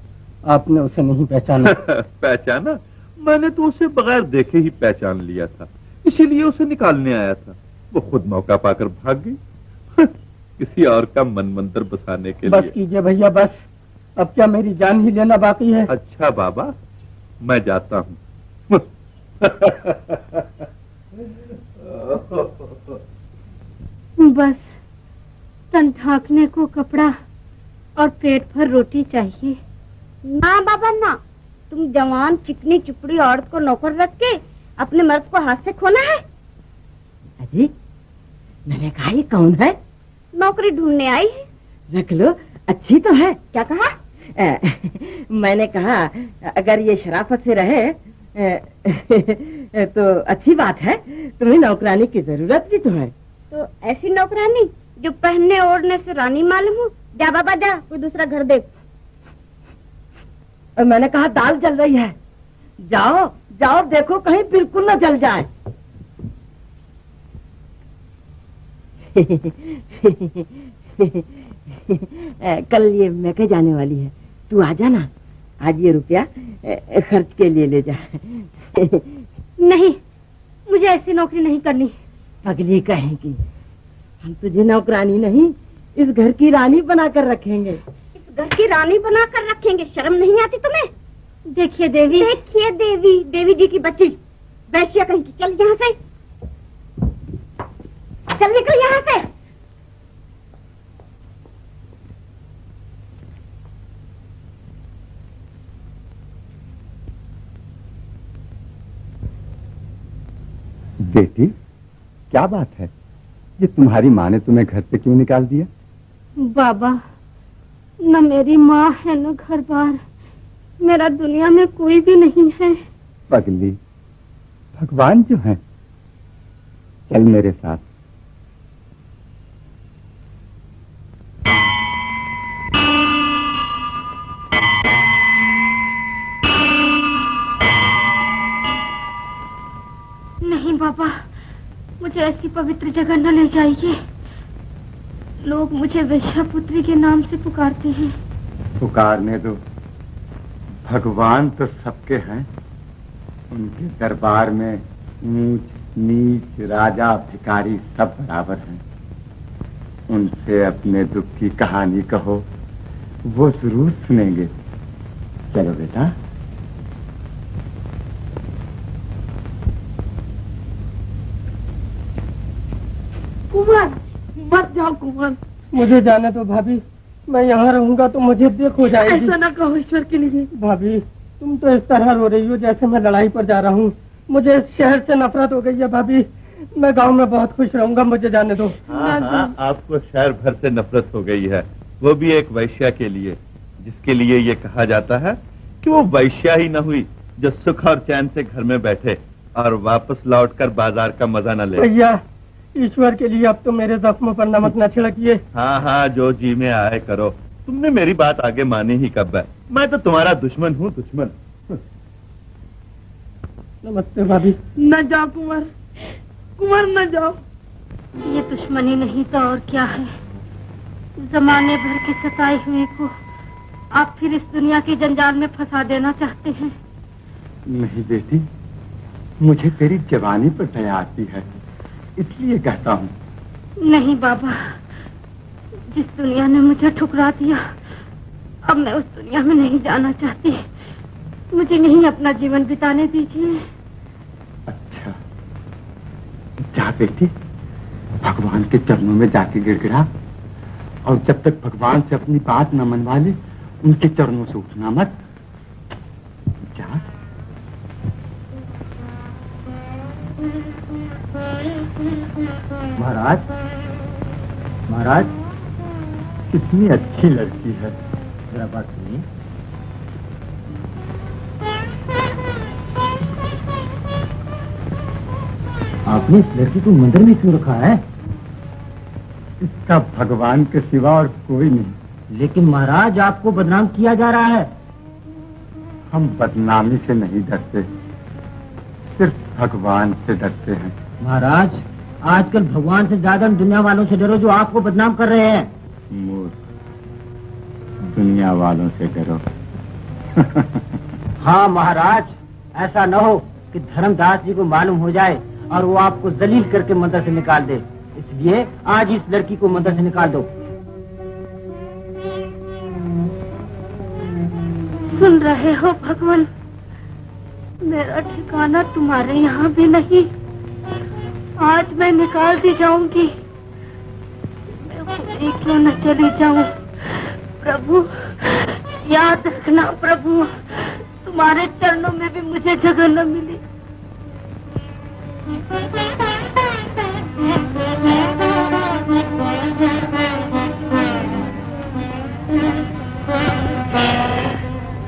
आपने उसे नहीं पहचाना। पहचाना? मैंने तो उसे बगैर देखे ही पहचान लिया था, इसीलिए उसे निकालने आया था। वो खुद मौका पाकर भाग गई। किसी और का मन मंत्र बसाने के लिए। बस कीजिए भैया, बस। अब क्या मेरी जान ही लेना बाकी है? अच्छा बाबा, मैं जाता हूँ। बस तन ढांकने को कपड़ा और पेट भर रोटी चाहिए। ना बाबा ना, तुम जवान चिकनी चुपड़ी औरत को नौकर रख के अपने मर्द को हाथ से खोना है? अजी, मैंने कहा ये कौन है? नौकरी ढूंढने आई है। रख लो, अच्छी तो है। क्या कहा? मैंने कहा अगर ये शराफत से रहे तो अच्छी बात है। तुम्हें नौकरानी की जरूरत भी तो है। तो ऐसी नौकरानी जो पहनने ओढ़ने से रानी मालूम हो। जा बाबा जा, कोई दूसरा घर देख। मैंने कहा दाल जल रही है, जाओ जाओ देखो कहीं बिल्कुल न जल जाए। कल ये मैके जाने वाली है, तू आ जाना। आज ये रुपया खर्च के लिए ले जा। नहीं, मुझे ऐसी नौकरी नहीं करनी। पगली कहेगी, हम तुझे नौकरानी नहीं इस घर की रानी बनाकर रखेंगे। इस घर की रानी बनाकर रखेंगे? शर्म नहीं आती तुम्हें? देखिए देवी, देवी जी की बच्ची, वैश्या कहीं की। चल यहाँ से, चल निकल यहाँ से। बेटी, क्या बात है? ये तुम्हारी माँ ने तुम्हें घर से क्यों निकाल दिया? बाबा, न मेरी माँ है न घर बार, मेरा दुनिया में कोई भी नहीं है। पगली, भगवान जो है। चल मेरे साथ। नहीं बाबा, मुझे ऐसी पवित्र जगह न ले जाइए। लोग मुझे वेश्यापुत्री के नाम से पुकारते हैं। पुकारने दो, भगवान तो सबके हैं। उनके दरबार में ऊंच नीच, राजा भिखारी सब बराबर हैं। उनसे अपने दुख की कहानी कहो, वो जरूर सुनेंगे। चलो बेटा। जाओ कुंवर। मुझे जाने दो भाभी, मैं यहाँ रहूंगा तो मुझे देख हो जाएगी। ऐसा ना कहो ईश्वर के लिए। भाभी तुम तो इस तरह रो रही हो जैसे मैं लड़ाई पर जा रहा हूँ। मुझे इस शहर से नफरत हो गई है भाभी। मैं गांव में बहुत खुश रहूंगा, मुझे जाने दो। हाँ, आपको शहर भर से नफरत हो गई है, वो भी एक वैश्या के लिए, जिसके लिए ये कहा जाता है कि वो वैश्या ही न हुई जो सुख और चैन से घर में बैठे और वापस लौटकर बाजार का मजा न ले। भैया ईश्वर के लिए अब तो मेरे जख्मों पर नमक न छिड़किए। हाँ, जो जी में आए करो। तुमने मेरी बात आगे मानी ही कब है? मैं तो तुम्हारा दुश्मन हूँ, दुश्मन। नमस्ते भाभी। न जाओ कुंवर, कुंवर न जाओ। ये दुश्मनी नहीं तो और क्या है। जमाने भर की सताई हुई को आप फिर इस दुनिया की जंजाल में फंसा देना चाहते हैं। नहीं बेटी, मुझे तेरी जवानी पर दया आती है, इसलिए कहता हूँ। नहीं बाबा, जिस दुनिया ने मुझे ठुकरा दिया, अब मैं उस दुनिया में नहीं जाना चाहती। मुझे यहीं अपना जीवन बिताने दीजिए। अच्छा, जा बेटी, भगवान के चरणों में जाके गिड़गिड़ा, और जब तक भगवान से अपनी बात न मनवा ले, उनके चरणों से उठना मत। जा। महाराज, महाराज, कितनी अच्छी लड़की है। जरा बात सुनिए। आपने इस लड़की को मंदिर में क्यों रखा है? इसका भगवान के सिवा और कोई नहीं। लेकिन महाराज, आपको बदनाम किया जा रहा है। हम बदनामी से नहीं डरते, सिर्फ भगवान से डरते हैं। महाराज, आजकल भगवान से ज्यादा दुनिया वालों से डरो जो आपको बदनाम कर रहे हैं। मूर्ख, दुनिया वालों से डरो। हाँ महाराज, ऐसा न हो कि धर्मदास जी को मालूम हो जाए और वो आपको जलील करके मंदिर से निकाल दे। इसलिए आज इस लड़की को मंदिर से निकाल दो। सुन रहे हो भगवान, मेरा ठिकाना तुम्हारे यहाँ भी नहीं। आज मैं निकाल दी जाऊंगी, मैं खुद क्यों न चली जाऊं। प्रभु याद रखना प्रभु, तुम्हारे चरणों में भी मुझे जगह न मिली।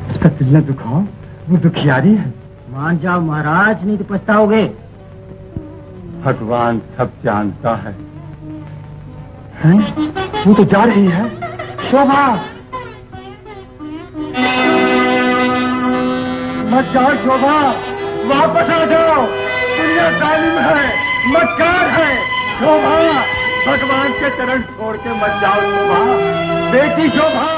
इसका दिल न दुखाओ, वो दुखियारी है। मान जाओ महाराज, नहीं तो पछताओगे। भगवान सब जानता है। हैं? वो तो जा रही है। शोभा, मत जाओ शोभा, वापस आ जाओ। दुनिया जालिम है, मक्कार है। शोभा, भगवान के चरण छोड़ के मत जाओ शोभा, बेटी शोभा।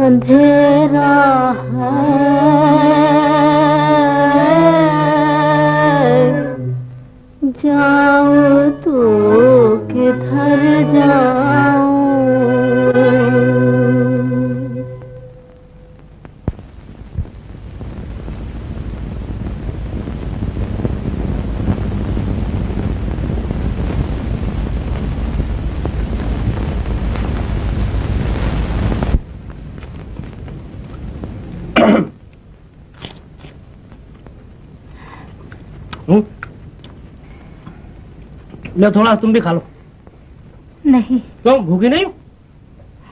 अंधेरा है, जाऊं तो किधर जाऊं। लो थोड़ा तुम भी खा लो। नहीं। क्यों, भूखी नहीं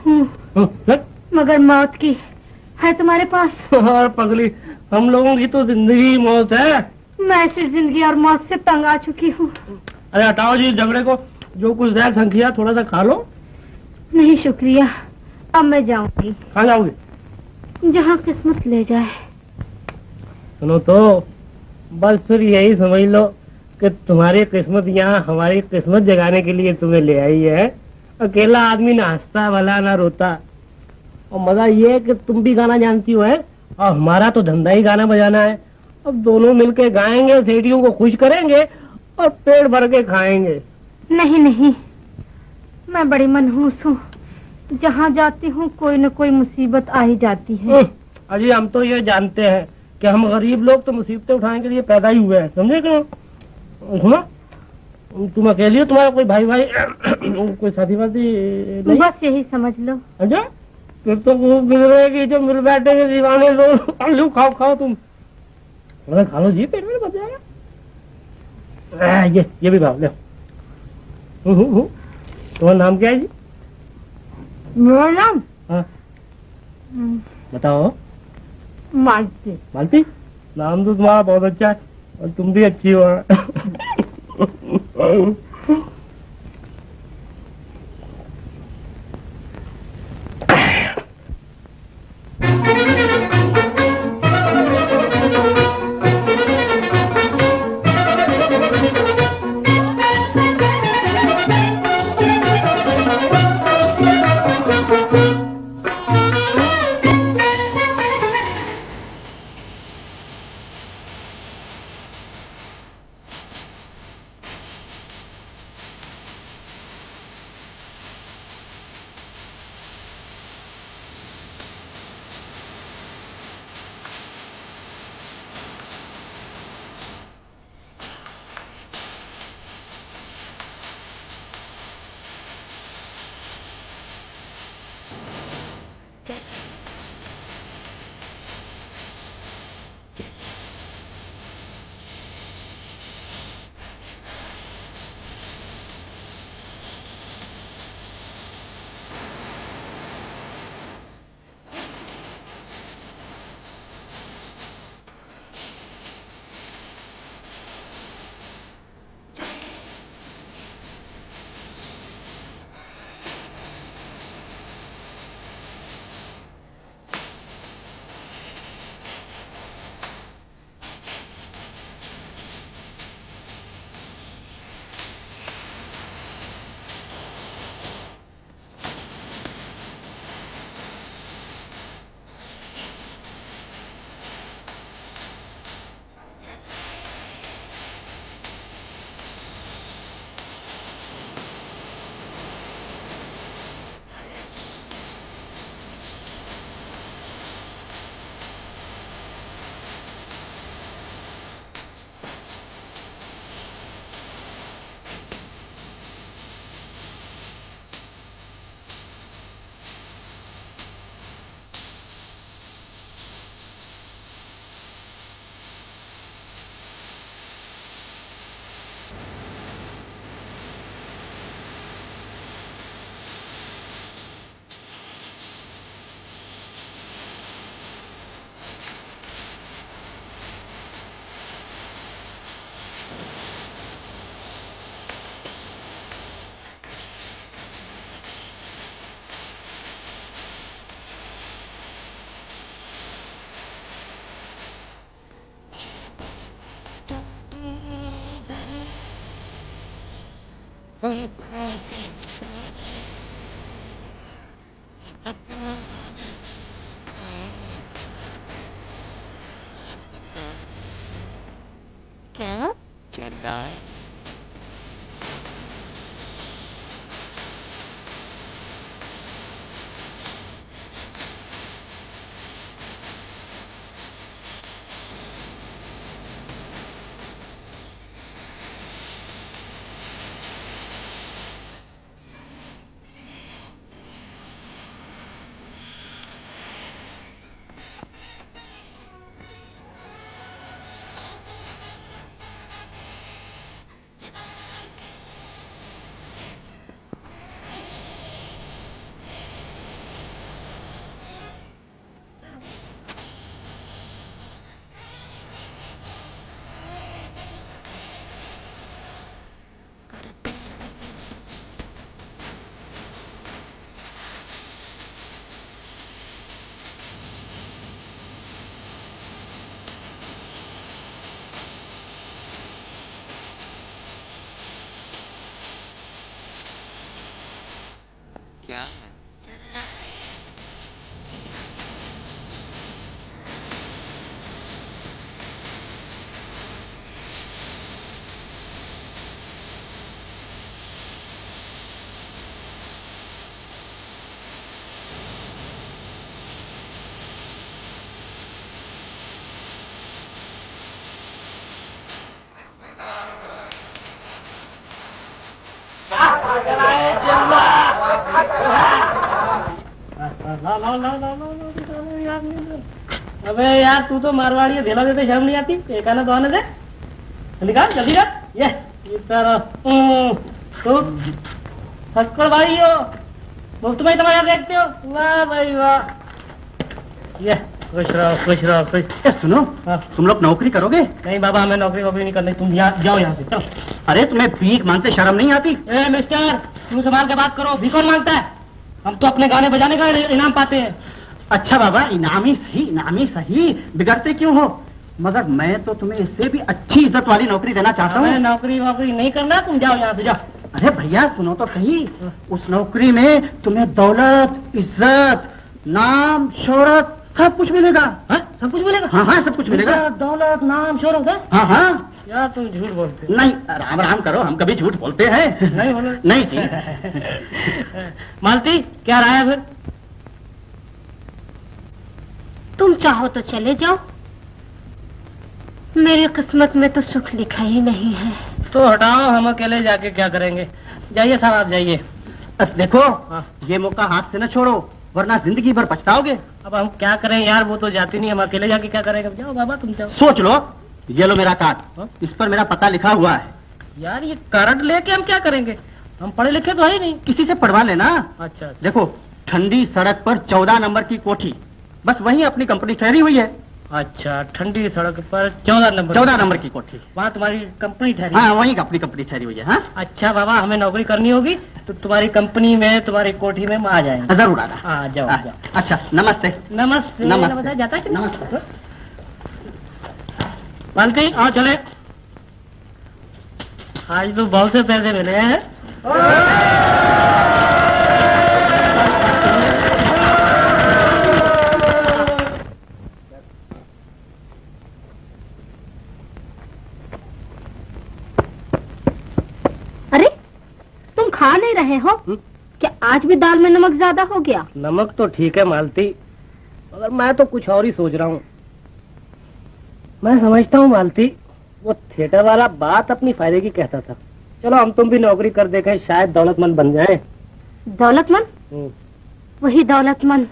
हूँ, मगर मौत की है तुम्हारे पास। और पगली, हम लोगों की तो जिंदगी मौत है। मैं ऐसी जिंदगी और मौत से तंग आ चुकी हूँ। अरे हटाओ जी झगड़े को, जो कुछ है संखिया थोड़ा सा खा लो। नहीं शुक्रिया, अब मैं जाऊंगी। कहाँ जाओगी? जहाँ किस्मत ले जाए। सुनो तो, बस फिर यही समझ लो कि तुम्हारी किस्मत यहाँ हमारी किस्मत जगाने के लिए तुम्हें ले आई है। अकेला आदमी ना हंसता भला ना रोता। और मजा ये है कि तुम भी गाना जानती हो है, और हमारा तो धंधा ही गाना बजाना है। अब दोनों मिलके गाएंगे, सेठियों को खुश करेंगे और पेट भर के खाएंगे। नहीं नहीं, मैं बड़ी मनहूस हूँ। जहाँ जाती हूँ कोई न कोई मुसीबत आ ही जाती है। अजी हम तो ये जानते हैं कि हम गरीब लोग तो मुसीबतें उठाने के लिए पैदा ही हुए हैं, समझे क्यों? सुनो, तुम अकेली हो, तुम्हारा कोई भाई कोई साथी वाथी नहीं? बस यही समझ लो। अच्छा, फिर तो वो मिल रहेगी जो मिल बैठेंगे दीवाने लोग। आलू खाओ खाओ तुम, खा लो जी, पेट में बच जाएगा। ये भी खाओ, ले। तुम्हारा नाम क्या है जी? मेरा नाम? हाँ बताओ। मालती। मालती? नाम तो तुम्हारा बहुत अच्छा है और तुम भी अच्छी हो। क्या चल रहा है? क्या है? अबे यार तू तो मारवाड़ी है, धेला देते शर्म नहीं आती? एक आना तो आने दे, निकाल जल्दी कर। ये इस तरह तो थक्कड़ भाई हो, मुफ्त में तमाशा देखते हो? वाह भाई वाह। ये खुश रहो खुश रहो खुश। सुनो, तुम लोग नौकरी करोगे? नहीं बाबा, हमें नौकरी वोकरी नहीं करनी, तुम जाओ यहाँ से चलो। अरे तुम्हें भीख मांगते शर्म नहीं आती? ए मिस्टर, तुम संभाल के बात करो, भी कौन मांगता है? हम तो अपने गाने बजाने का इनाम पाते हैं। अच्छा बाबा, इनामी सही, बिगड़ते क्यों हो? मगर मैं तो तुम्हें इससे भी अच्छी इज्जत वाली नौकरी देना चाहता हूँ। नौकरी वोकरी नहीं करना, तुम जाओ यहाँ से जाओ। अरे भैया सुनो तो सही, उस नौकरी में तुम्हें दौलत, इज्जत, नाम, शोहरत सब कुछ मिलेगा। सब कुछ मिलेगा? हाँ हाँ सब कुछ मिलेगा। दौलत, नाम, शोहरत है? हाँ हाँ। यार तुम झूठ बोलते। नहीं, राम राम करो, हम कभी झूठ बोलते हैं? नहीं बोलो। नहीं ठीक। मालती क्या राय है फिर? तुम चाहो तो चले जाओ, मेरी किस्मत में तो सुख लिखा ही नहीं है। तो हटाओ, हम अकेले जाके क्या करेंगे? जाइए साहब आप जाइए। देखो ये मौका हाथ से न छोड़ो, वरना जिंदगी भर पछताओगे। अब हम क्या करें यार, वो तो जाती नहीं, हम अकेले जाके क्या करेंगे? जाओ बाबा तुम जाओ। सोच लो, ये लो मेरा कार्ड, इस पर मेरा पता लिखा हुआ है। यार ये कार्ड लेके हम क्या करेंगे? हम पढ़े लिखे तो है ही नहीं। किसी से पढ़वा लेना। अच्छा देखो, ठंडी सड़क पर 14 नंबर की कोठी, बस वहीं अपनी कंपनी ठहरी हुई है। अच्छा, ठंडी सड़क पर 14 नंबर की कोठी, वहाँ तुम्हारी कंपनी ठहरी? हाँ वहीं अपनी कंपनी ठहरी हुई है। हाँ अच्छा बाबा, हमें नौकरी करनी होगी तो तुम्हारी कंपनी में, तुम्हारी कोठी में हम आ जाएंगे। जरूर आना। हाँ जाओ जाओ। अच्छा नमस्ते। नमस्ते। नमस्ते। जाता है? नमस्ते। मालती आओ चले, आज तो बहुत से पैसे मिले हैं। अरे तुम खा नहीं रहे हो? क्या आज भी दाल में नमक ज्यादा हो गया? नमक तो ठीक है मालती, मगर मैं तो कुछ और ही सोच रहा हूँ। मैं समझता हूँ मालती, वो थिएटर वाला बात अपनी फायदे की कहता था। चलो हम तुम भी नौकरी कर देखें, शायद दौलतमंद बन जाए। दौलतमंद? वही दौलतमंद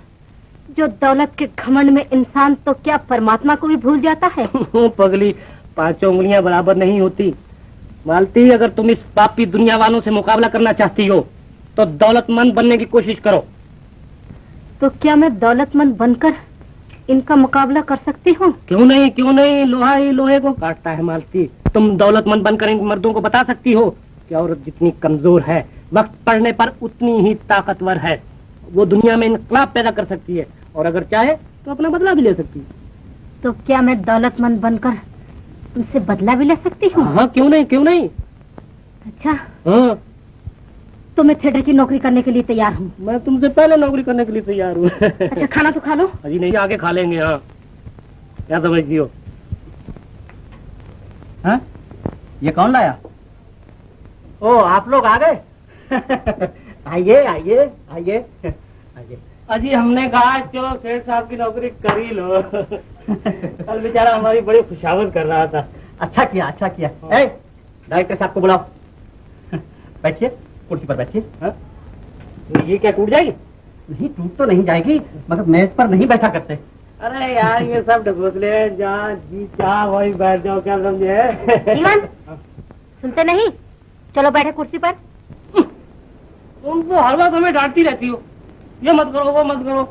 जो दौलत के घमंड में इंसान तो क्या परमात्मा को भी भूल जाता है। पगली, 5 उंगलियां बराबर नहीं होती। मालती, अगर तुम इस पापी दुनिया वालों से मुकाबला करना चाहती हो तो दौलतमंद बनने की कोशिश करो। तो क्या मैं दौलतमंद बनकर इनका मुकाबला कर सकती हूँ? क्यों नहीं, लोहा ही लोहे को काटता है मालती। तुम दौलतमंद बनकर इन मर्दों को बता सकती हो कि औरत जितनी कमजोर है, वक्त पड़ने पर उतनी ही ताकतवर है। वो दुनिया में इनकलाब पैदा कर सकती है, और अगर चाहे तो अपना बदला भी ले सकती है। तो क्या मैं दौलतमंद बनकर उनसे बदला भी ले सकती हूँ? हाँ क्यों नहीं। अच्छा हाँ, तो मैं थिएटर की नौकरी करने के लिए तैयार हूँ। मैं तुमसे पहले नौकरी करने के लिए तैयार हूँ। अच्छा खाना तो खा लो। अजी नहीं, आगे खा लेंगे। हाँ, क्या समझती हो? हाँ? ये कौन लाया? ओ, आप लोग आ गए? आइए आइए आइए आइए। अजी हमने कहा चलो सेठ साहब की नौकरी कर ही लो। कल बेचारा हमारी बड़ी खुशामद कर रहा था। अच्छा किया, अच्छा किया। डायरेक्टर साहब को बुलाओ। बैठिए, कुर्सी पर बैठिए। ये क्या टूट जाएगी? नहीं, टूट तो नहीं जाएगी, मगर मेज पर नहीं बैठा करते। अरे यार ये सब ढकोसले हैं, जहाँ जी चाह वही बैठ जाओ, क्या समझे? जीवन सुनते नहीं, चलो बैठे कुर्सी पर। तुमको हर वक्त हमें डांटती रहती हो, ये मत करो वो मत करो।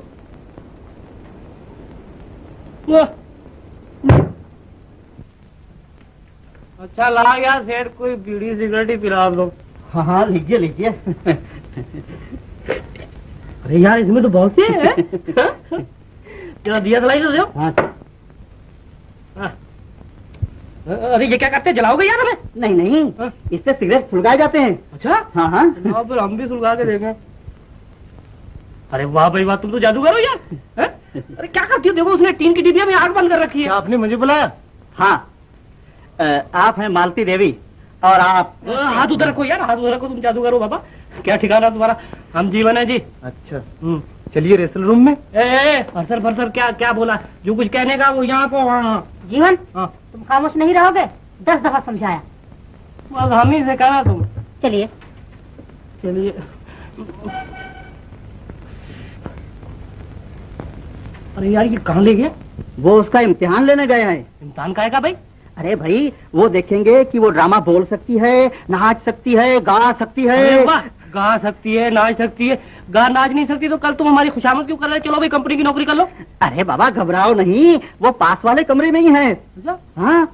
अच्छा ला यार सेठ, कोई बीड़ी सिगरेट ही पिला दो। हाँ हाँ लीजिए लीजिए। अरे यार इसमें तो बहुत से हैं। जरा दिया जलाई तो दो। हाँ। अरे ये क्या करते हैं, जलाओगे यार हमें? नहीं नहीं, इससे सिगरेट सुलगाए जाते हैं। अच्छा हाँ हाँ, फिर हम भी सुलगा के देंगे। अरे वाह भाई वाह, तुम तो जादूगर हो यार। अरे क्या करती हो? देखो उसने टीन की डिबिया में आग बंद कर रखी है। आपने मुझे बुलाया? हाँ, आप हैं मालती देवी और आप हाथ उधर रखो यार, हाथ उधर रखो। तुम जादूगर हो बाबा, क्या ठिकाना तुम्हारा? हम जीवन है जी। अच्छा चलिए रेसल रूम में। फरसर फरसर क्या क्या बोला? जो कुछ कहने का वो यहाँ को वहाँ। जीवन तुम खामोश नहीं रहोगे? 10 दफा समझाया। बस हम ही से कहा तुम। चलिए चलिए। अरे यार ये कहाँ ले गए? वो उसका इम्तिहान लेने गए हैं। इम्तिहान का है भाई? अरे भाई वो देखेंगे कि वो ड्रामा बोल सकती है, नाच सकती है, गा सकती है। अरे वाह, गा सकती है, नाच सकती है। गा नाच नहीं सकती तो कल तुम हमारी खुशामद क्यों कर रहे? चलो भाई कंपनी की नौकरी कर लो। अरे बाबा घबराओ नहीं, वो पास वाले कमरे में ही है। हाँ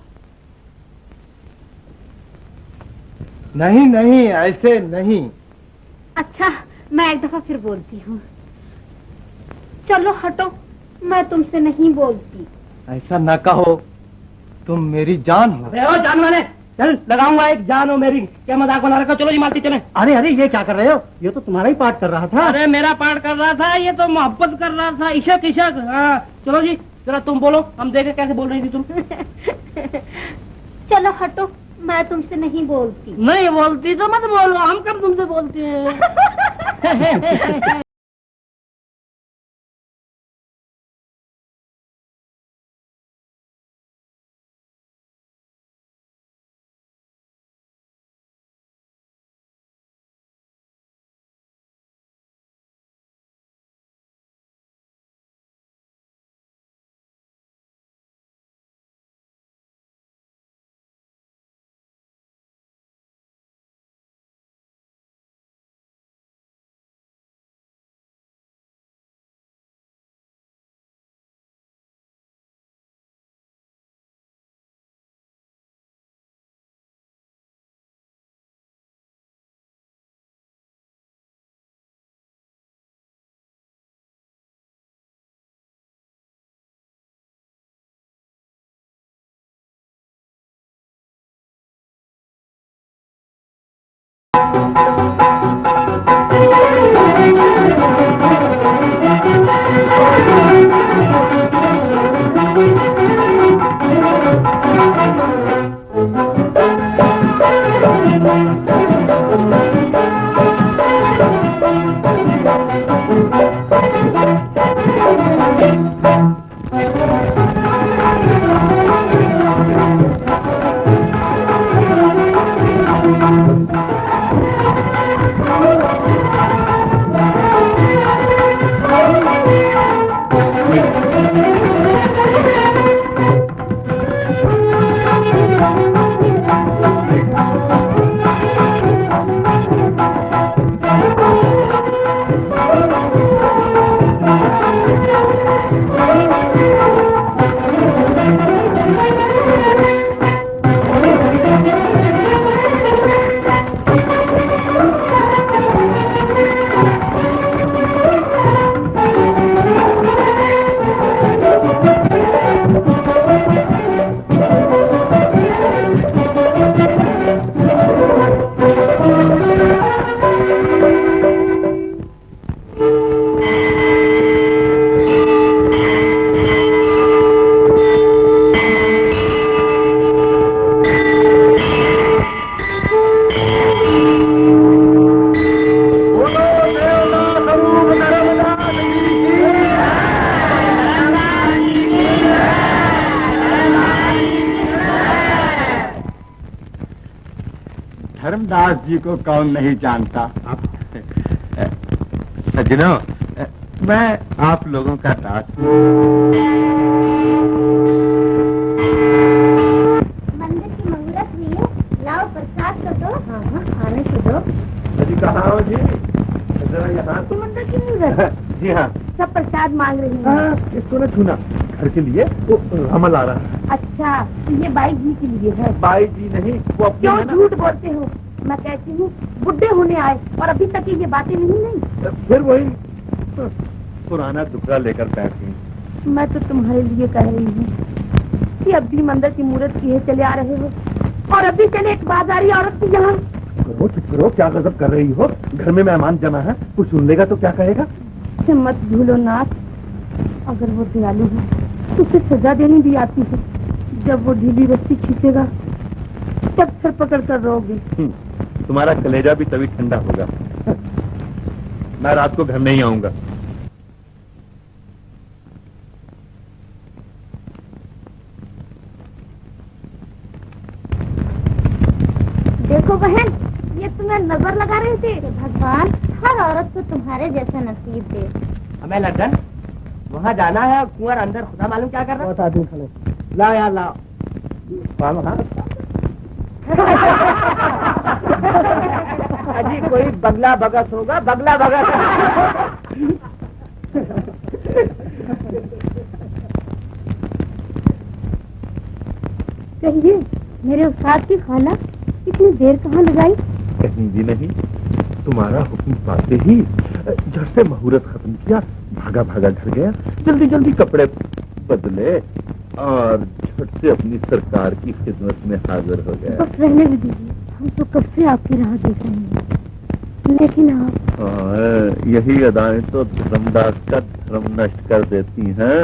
नहीं नहीं, ऐसे नहीं। अच्छा मैं एक दफा फिर बोलती हूँ, चलो हटो, मैं तुमसे नहीं बोलती। ऐसा न कहो, तुम मेरी जान हो। अरे जान वाले, चल लगाऊंगा एक जान हो मेरी। क्या मजाक बना रखा? चलो जी मालती चले। अरे अरे ये क्या कर रहे हो? ये तो तुम्हारा ही पार्ट कर रहा था। अरे मेरा पार्ट कर रहा था, ये तो मोहब्बत कर रहा था। इशक इशक। हाँ चलो जी, जरा तुम बोलो, हम देखे कैसे बोल रही थी तुम। चलो हटो, मैं तुमसे नहीं बोलती। नहीं बोलती तो मत बोलो, हम कब तुमसे बोलते हैं? धर्मदास जी को कौन नहीं जानता। सज्जनों, मैं आप लोगों का दास हूँ। मंदिर की मुहूर्त हुई है, लाओ प्रसाद कर दो। हाँ हाँ, खाने को दो। जी कहाँ हो जी? जरा यहाँ तो। मंदिर की मुहूर्त। जी हाँ। सब प्रसाद मांग रही हैं। इसको न छूना, घर के लिए वो अमल आ रहा है। अच्छा, तो ये बाई जी के लिए है। बाई जी नहीं, वो अपने क्यों झूठ बोलते हो? मैं कहती हूँ बुढ़े होने आए और अभी तक ये बातें नहीं। फिर वही पुराना दुखड़ा लेकर बैठ गई। मैं तो तुम्हारे लिए कह रही हूँ कि अब भी मंदिर की मूर्त किए चले आ रहे हो और अभी चले एक बाजारी औरत की यहाँ। करो चुप करो, क्या गजब कर रही हो? घर में मेहमान जमा है, कुछ सुन लेगा तो क्या कहेगा? उसे मत भूलो नाथ, अगर वो दयालु है तो उसे सजा देनी भी आती है। जब वो ढीली रस्सी खींचेगा तब सर पकड़ कर रोगी। तुम्हारा कलेजा भी तभी ठंडा होगा। मैं रात को घर नहीं आऊंगा। देखो बहन, ये तुम्हें नजर लगा रहे थे। भगवान हर औरत को तुम्हारे जैसा नसीब दे। हमें लंदन वहाँ जाना है। कुंवर अंदर खुदा मालूम क्या कर रहा है। बहुत आदमी खड़े। लाओ यार लाओ। अजी कोई बगला भगत होगा, बगला भगत। कहिए मेरे उस्ताद की खाला इतनी देर कहाँ लगाई? कहीं भी नहीं, तुम्हारा हुक्म पाते ही झट से मुहूर्त खत्म किया, भागा भागा घर गया, जल्दी जल्दी कपड़े बदले और झट से अपनी सरकार की खिदमत में हाजिर हो गया। बस रहने भी दीजिए, हम तो कब से आपकी राह देख रहे हैं, लेकिन आप। यही अदाएं तो धर्मदास का धर्म नष्ट कर देती हैं।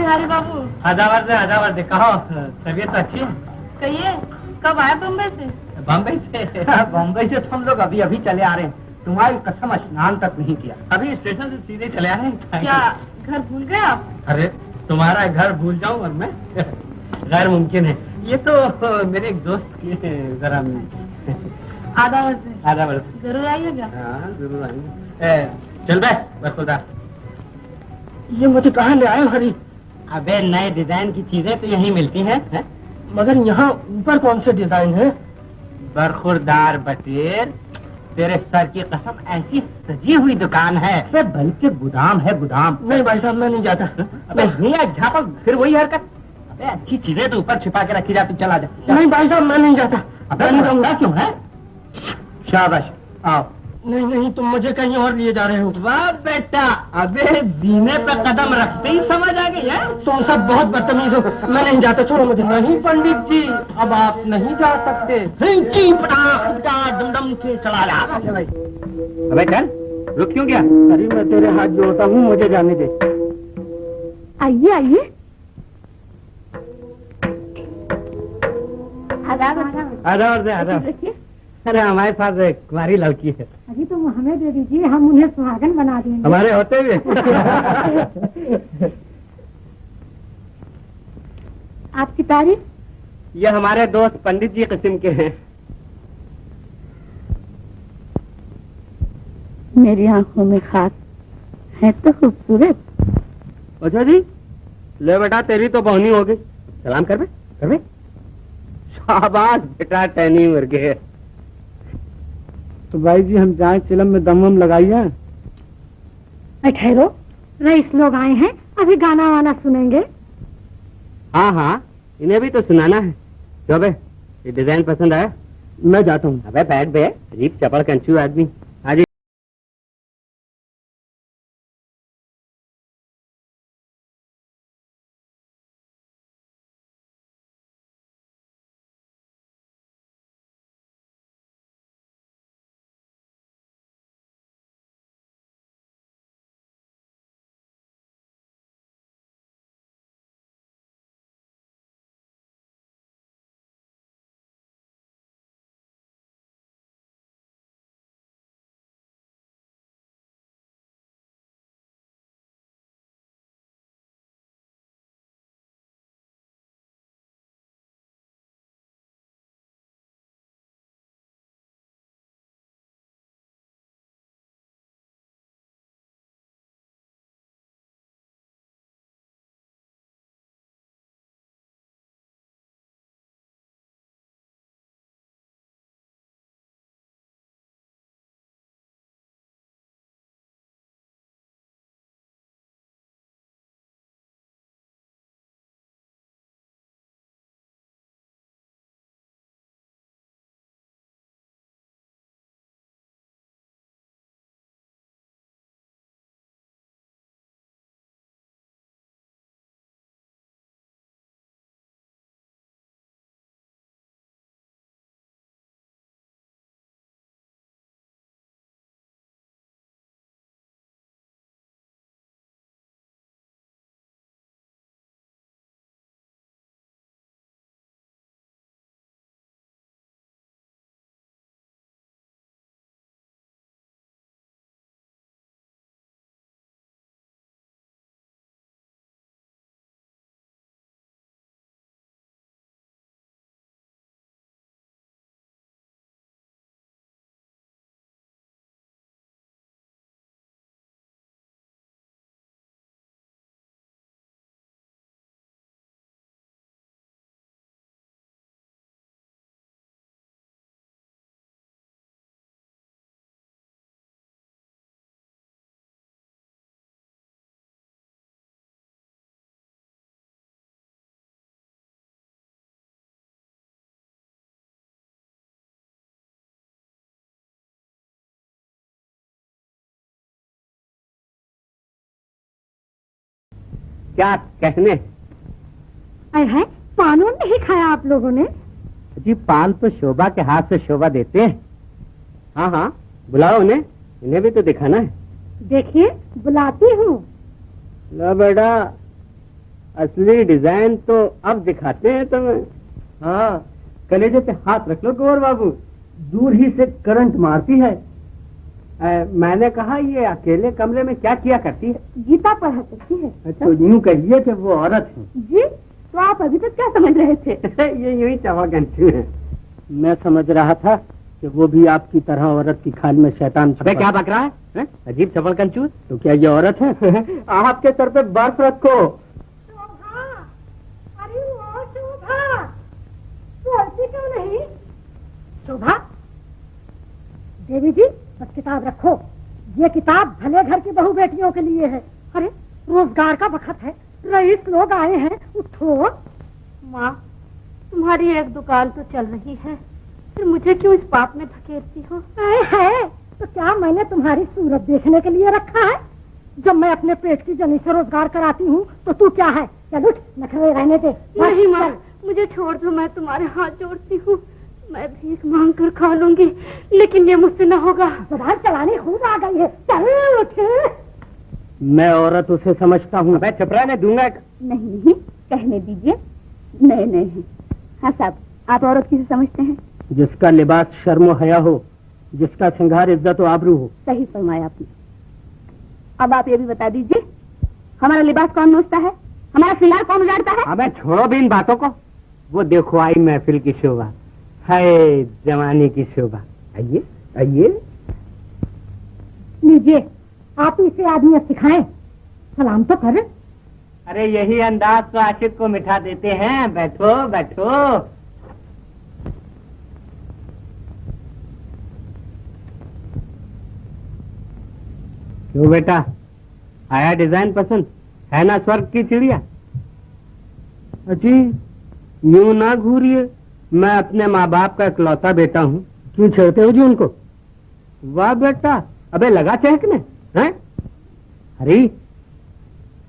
हरी बाबू। आधा वर्ष कहो, तबीयत अच्छी है? कहिए कब आए बम्बई से? बम्बई से तो हम लोग अभी अभी चले आ रहे हैं। तुम्हारी कसम स्नान तक नहीं किया, अभी स्टेशन से सीधे चले आ रहे हैं। क्या घर भूल गए आप? अरे तुम्हारा घर भूल जाऊं और मैं? गैर मुमकिन है। ये तो मेरे एक दोस्त की जरा आधा वर्ष जरूर आइएगा। हाँ जरूर आएंगे। चल बे ये मुझे कहाँ ले आए हरी? अबे नए डिजाइन की चीजें तो यहीं मिलती हैं है? मगर यहाँ ऊपर कौन से डिजाइन है? बरखुरदार बटेर, तेरे सर की कसम ऐसी सजी हुई दुकान है, बल्कि गोदाम है गोदाम। नहीं भाई साहब मैं नहीं जाता। अबे भैया झापक फिर वही हरकत। अबे अच्छी चीजें तो ऊपर छिपा के रखी जाती, चला जा। नहीं भाई साहब मैं नहीं जाता। अबे नहीं जाऊंगा क्यों है? शाबाश आओ। नहीं नहीं तुम मुझे कहीं और लिए जा रहे हो। वाह बेटा, अबे जीने पे कदम रखते ही समझ आ गई है। तुम सब बहुत बदतमीज हो, मैं नहीं जाता, छोड़ो मुझे। नहीं पंडित जी, अब आप नहीं जा सकते। डम से चला जा। अबे चल, रुक क्यों गया? अरे मैं तेरे हाथ जोड़ता हूँ, मुझे जाने दे। आइए आइए। आदाब। अरे हमारे पास एक कुंवारी लड़की है। अभी तो हमें दे दीजिए, हम उन्हें सुहागन बना देंगे। हमारे होते हुए। आपकी तारीफ? ये हमारे दोस्त पंडित जी किस्म के हैं। मेरी आंखों में खास है तो खूबसूरत। अच्छा जी, ले बेटा तेरी तो बहुनी हो गई। सलाम कर बे। शाबाश बेटा, टहनी मर गए। तो भाई जी हम जाए चिलम में दम वम लगाइए। ठहरो, रईस लोग आए हैं, अभी गाना वाना सुनेंगे। हाँ इन्हें भी तो सुनाना है। क्यों बे, ये डिजाइन पसंद आया? मैं जाता हूँ। अबे बैठ बे, अजीब चपड़ कंचू आदमी। आज क्या कहने। अरे है, पान वान नहीं खाया आप लोगों ने? जी पान तो शोभा के हाथ से शोभा देते हैं। हाँ हाँ बुलाओ उन्हें, इन्हें भी तो दिखाना है। देखिए बुलाती हूँ। लो बेटा, असली डिजाइन तो अब दिखाते हैं तुम्हें। हाँ, कलेजे पे हाथ रख लो कुंवर बाबू, दूर ही से करंट मारती है। मैंने कहा ये अकेले कमरे में क्या किया करती है? गीता पढ़ा करती है। अच्छा, तो यूं कहिए कि वो औरत है। जी, तो आप अभी तक क्या समझ रहे थे? ये यूं ही चवागंचू है। मैं समझ रहा था कि वो भी आपकी तरह औरत की खाल में शैतान। अबे क्या बक रहा है? अजीब चपल कंचूस। तो क्या ये औरत है? आपके सर पे बर्फ रखो। शोभा, अरे वो शोभा, बोलती क्यों नहीं? शोभा, देवी जी बस किताब रखो, ये किताब भले घर की बहू बेटियों के लिए है। अरे रोजगार का वक्त है, रईस लोग आए हैं, उठो। माँ, तुम्हारी एक दुकान तो चल रही है, फिर मुझे क्यों इस पाप में धकेलती हो? है तो क्या मैंने तुम्हारी सूरत देखने के लिए रखा है? जब मैं अपने पेट की जनी से रोजगार कराती हूँ तो तू क्या है? चल उठ, नखरे रहने दे। नहीं माँ, मुझे छोड़ दो, मैं तुम्हारे हाथ जोड़ती हूँ। मैं भीख मांग कर खा लूंगी, लेकिन ये मुझसे न होगा। जुबान चलानी खूब आ गई है, चल उठ। मैं औरत उसे समझता हूँ। मैं चपरा ने दूंगा। नहीं, कहने दीजिए, नए नए हैं। हाँ साहब, आप औरत किसे समझते हैं? जिसका लिबास शर्म व हया हो, जिसका श्रृंगार इज्जत व आबरू हो। सही फरमाया आपने। अब आप ये भी बता दीजिए, हमारा लिबास कौन नोचता है, हमारा श्रृंगार कौन उजाड़ता है? अबे छोड़ो भी इन बातों को। वो देखो आई महफिल की शोभा, है जवानी की शोभा। आइए आइए। लीजिए, आप इसे आदमी सिखाएं, सलाम तो कर। अरे यही अंदाज तो आशिक को मिठा देते हैं। बैठो बैठो। क्यों बेटा, आया डिजाइन पसंद? है ना स्वर्ग की चिड़िया? अजी यूं ना घूरिए, मैं अपने माँ बाप का इकलौता बेटा हूँ। क्यों छेड़ते हो जी उनको? वाह बेटा, अबे लगा चहकने हैं? अरे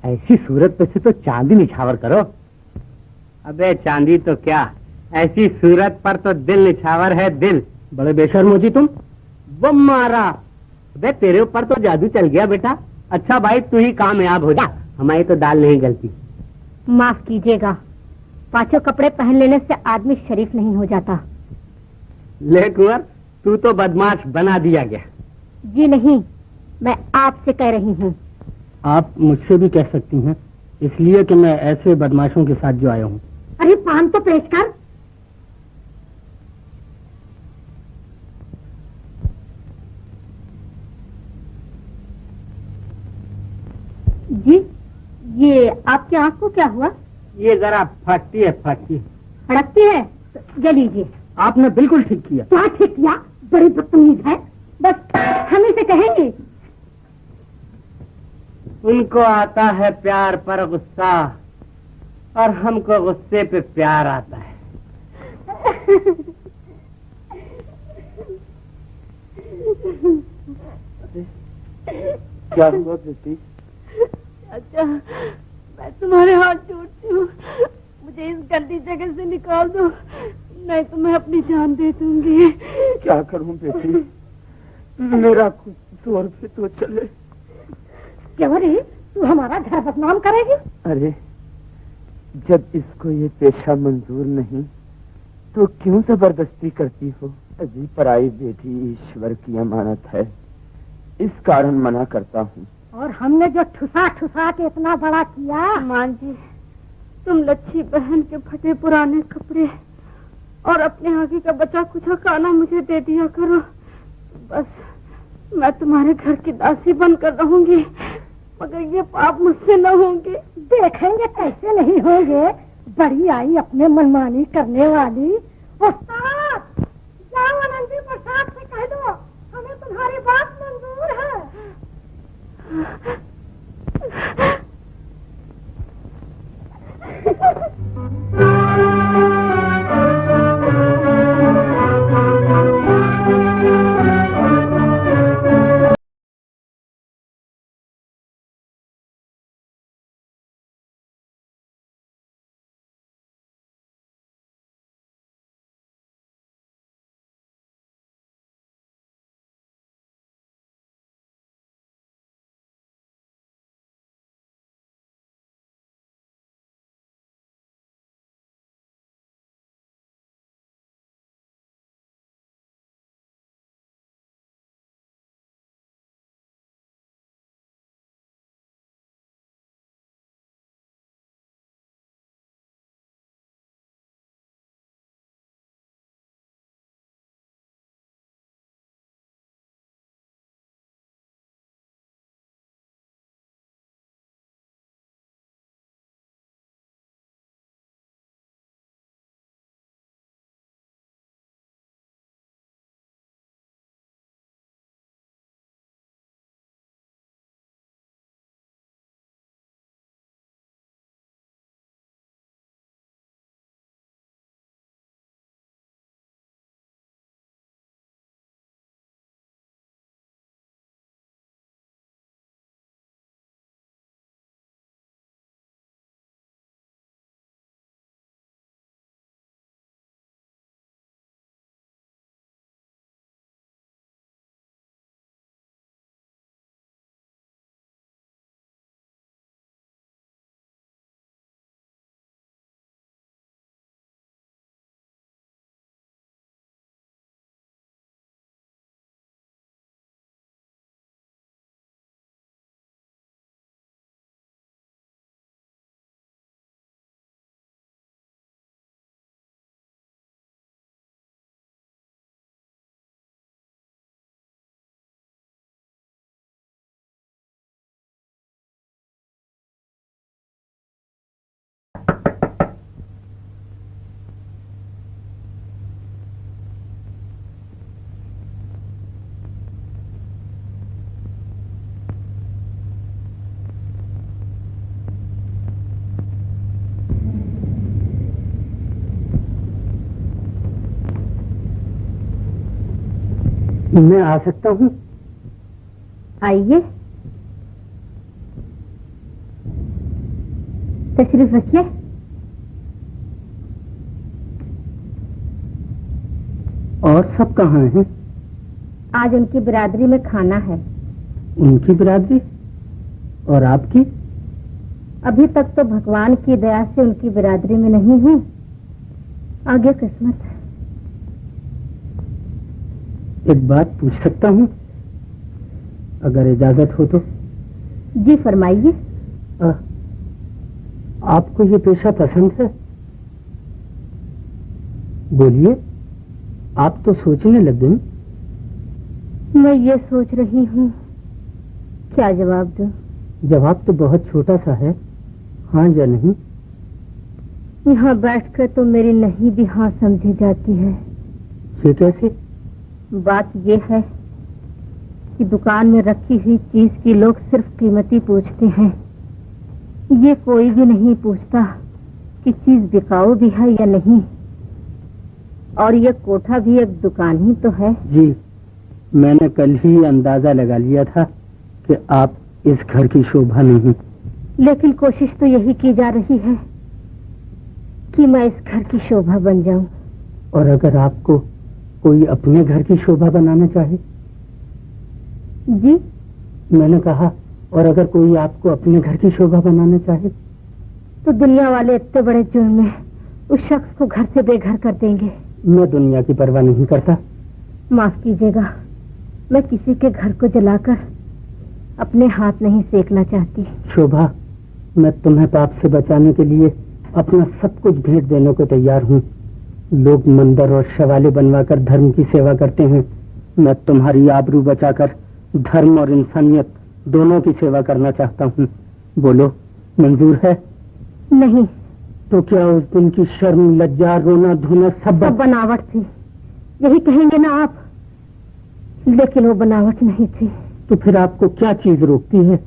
ऐसी सूरत पे से तो चांदी निछावर करो। अबे चांदी तो क्या, ऐसी सूरत पर तो दिल निछावर है, दिल। बड़े बेशर्म हो जी तुम। वो मारा, अबे तेरे ऊपर तो जादू चल गया बेटा। अच्छा भाई तू ही कामयाब हो जा, हमारी तो दाल नहीं गलती। माफ कीजिएगा, पांचों कपड़े पहन लेने से आदमी शरीफ नहीं हो जाता। ले कुंवर, तू तो बदमाश बना दिया गया। जी नहीं, मैं आपसे कह रही हूँ। आप मुझसे भी कह सकती हैं, इसलिए कि मैं ऐसे बदमाशों के साथ जो आया हूँ। अरे पान तो पेश कर। जी, ये आपकी आंख को क्या हुआ? ये जरा फटती है, फटती है। फड़कती है? ये लीजिए। आपने बिल्कुल ठीक किया। क्या ठीक किया? बड़ी बदतमीज है, बस हम इसे कहेंगे। उनको आता है प्यार पर गुस्सा, और हमको गुस्से पे प्यार आता है। क्या हुआ बेटी? अच्छा, मैं तुम्हारे हाथ जोड़ती हूँ, मुझे इस गंदी जगह से निकाल दो, नहीं तो मैं अपनी जान दे दूंगी। क्या करूं बेटी, मेरा कुछ जोर पे तो चले। क्यों रे, तू हमारा घर बदनाम करेगी? अरे जब इसको ये पेशा मंजूर नहीं तो क्यों जबरदस्ती करती हो? अजी पराई बेटी ईश्वर की अमानत है, इस कारण मना करता हूँ। और हमने जो ठुसा ठुसा के इतना बड़ा किया। मां जी, तुम लच्छी बहन के फटे पुराने कपड़े और अपने आगे का बचा कुचा खाना मुझे दे दिया करो, बस मैं तुम्हारे घर की दासी बनकर रहूंगी, मगर ये पाप मुझसे न होंगे। देखेंगे कैसे नहीं होंगे, बड़ी आई अपने मनमानी करने वाली। उस्ताद, जाओ आनंदी प्रसाद से कह दो हमें तुम्हारी बात मंजूर है। मैं आ सकता हूँ? आइए, तशरीफ रखिए। और सब कहाँ हैं? आज उनकी बिरादरी में खाना है। उनकी बिरादरी? और आपकी? अभी तक तो भगवान की दया से उनकी बिरादरी में नहीं हूँ, आगे किस्मत है। एक बात पूछ सकता हूँ, अगर इजाजत हो तो? जी फरमाइए। आपको ये पेशा पसंद है? बोलिए, आप तो सोचने लग गई। मैं ये सोच रही हूँ, क्या जवाब दूं? जवाब तो बहुत छोटा सा है, हाँ या नहीं। यहाँ बैठकर तो मेरी नहीं भी हाँ समझी जाती है। ये कैसे? बात ये है कि दुकान में रखी हुई चीज की लोग सिर्फ कीमती पूछते हैं, ये कोई भी नहीं पूछता कि चीज बिकाऊ भी है या नहीं। और ये कोठा भी एक दुकान ही तो है। जी, मैंने कल ही अंदाजा लगा लिया था कि आप इस घर की शोभा नहीं। लेकिन कोशिश तो यही की जा रही है कि मैं इस घर की शोभा बन जाऊं। और अगर आपको कोई अपने घर की शोभा बनाना चाहे? जी, मैंने कहा, और अगर कोई आपको अपने घर की शोभा बनाना चाहे? तो दुनिया वाले इतने बड़े जुर्म में उस शख्स को घर से बेघर कर देंगे। मैं दुनिया की परवाह नहीं करता। माफ कीजिएगा, मैं किसी के घर को जलाकर अपने हाथ नहीं सेकना चाहती। शोभा, मैं तुम्हें पाप से बचाने के लिए अपना सब कुछ भेंट देने को तैयार हूँ। लोग मंदिर और शवाले बनवाकर धर्म की सेवा करते हैं, मैं तुम्हारी आबरू बचाकर धर्म और इंसानियत दोनों की सेवा करना चाहता हूँ। बोलो, मंजूर है? नहीं। तो क्या उस दिन की शर्म, लज्जा, रोना धोना सब बनावट थी, यही कहेंगे ना आप? लेकिन वो बनावट नहीं थी। तो फिर आपको क्या चीज रोकती है?